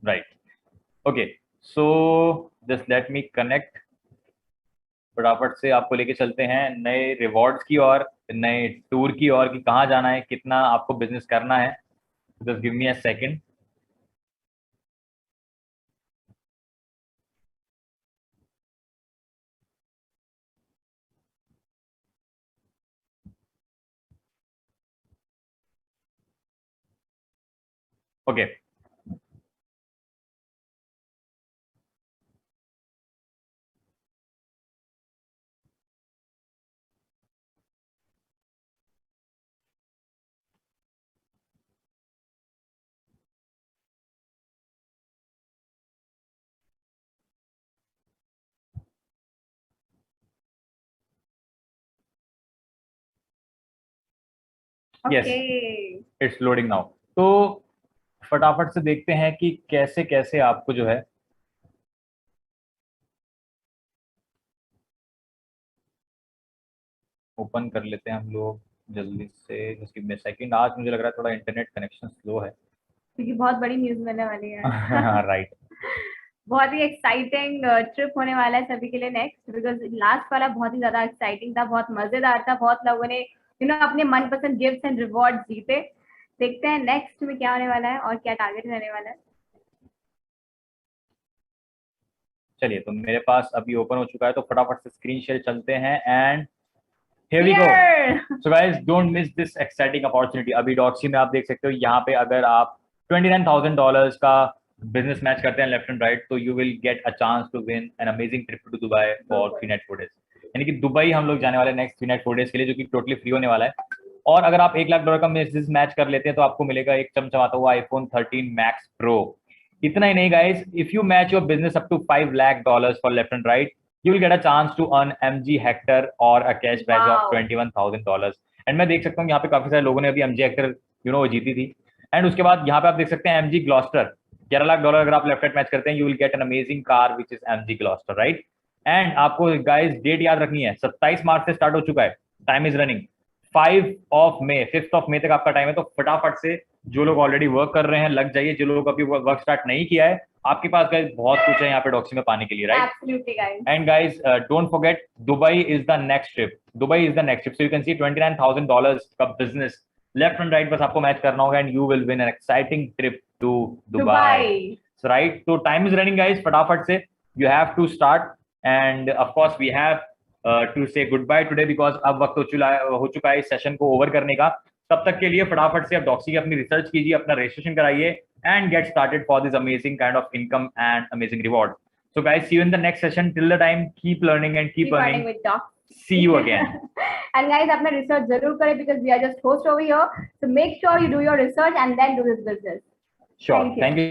[SPEAKER 1] right.
[SPEAKER 3] Okay, so just let me connect, फटाफट से आपको लेके चलते हैं नए रिवॉर्ड्स की और नए टूर की और कि कहाँ जाना है, कितना आपको बिजनेस करना है। Just give me a second. Okay, yes it's loading now. तो फटाफट से देखते हैं कि कैसे कैसे आपको जो है ओपन कर लेते हैं हम लोग जल्दी से। Just give me a second. आज मुझे लग रहा है थोड़ा इंटरनेट कनेक्शन स्लो है
[SPEAKER 1] क्योंकि बहुत बड़ी न्यूज मिलने वाली है।
[SPEAKER 3] राइट
[SPEAKER 1] बहुत ही एक्साइटिंग ट्रिप होने वाला है सभी के लिए नेक्स्ट, बिकॉज लास्ट वाला बहुत ही ज्यादा एक्साइटिंग था, बहुत मजेदार था, बहुत लोगों ने अपने मनपसंद गिफ्ट्स एंड रिवॉर्ड जीते। देखते हैं नेक्स्ट में क्या होने वाला है और क्या टारगेट रहने वाला है।
[SPEAKER 3] चलिए, तो मेरे पास अभी ओपन हो चुका है, तो फटाफट से स्क्रीन शेयर चलते हैं and here we go. So guys, don't miss this exciting opportunity. अभी डॉक्सी में आप देख सकते हो, यहाँ पे अगर आप $29,000 का बिजनेस मैच करते हैं लेफ्ट एंड राइट, तो you will get a chance to win an amazing trip to Dubai for 3 night 4 days. यानी कि दुबई हम लोग जाने वाले नेक्स्ट 3 नाइट 4 डेज के लिए, जो कि टोटली फ्री होने वाला है। और अगर आप $1 लाख का बिजनेस मैच कर लेते हैं तो आपको मिलेगा एक चमचमाता हुआ iPhone 13 Max Pro। इतना ही नहीं guys, if you match your business up to $5 lakh for left and right, you will get a chance to earn MG Hector or a cash badge of $21,000। And मैं देख सकता हूँ यहाँ पे काफी सारे लोगों ने अभी MG Hector वो जीती थी। एंड उसके बाद यहाँ पे आप देख सकते हैं MG Gloster $11 लाख अगर आप लेफ्ट राइट मैच करते हैं, you will get an amazing car which is MG Gloster, right. And आपको गाइस डेट याद रखनी है, 27 मार्च से स्टार्ट हो चुका है, टाइम इज रनिंग 5 तक आपका टाइम है। तो फटाफट से जो लोग ऑलरेडी वर्क कर रहे हैं लग जाइए, जो लोग अभी वर्क स्टार्ट नहीं किया है, आपके पास गाइस बहुत कुछ है यहाँ पे डॉक्सी में पाने के लिए, right. And guys don't forget, Dubai is the next trip, Dubai is the next trip. So you can सी $29,000 का बिजनेस लेफ्ट एंड राइट, बस आपको मैच करना होगा and you will win an exciting trip to Dubai, right. तो time is running guys, फटाफट से you have to start, and of course we have to say goodbye today, because अब वक्त हो चुका है इस सेशन को ओवर करने का। तब तक के लिए फटाफट से आप डॉक्सी की अपनी रिसर्च कीजिए, अपना रजिस्ट्रेशन कराइए and get started for this amazing kind of income and amazing reward. So guys, see you in the next session. Till the time, keep learning and keep earning with Doc. See you again.
[SPEAKER 1] And guys, अपना research जरूर करें, because we are just host over here. So make sure you do your research and then do this business.
[SPEAKER 3] Sure. Thank you.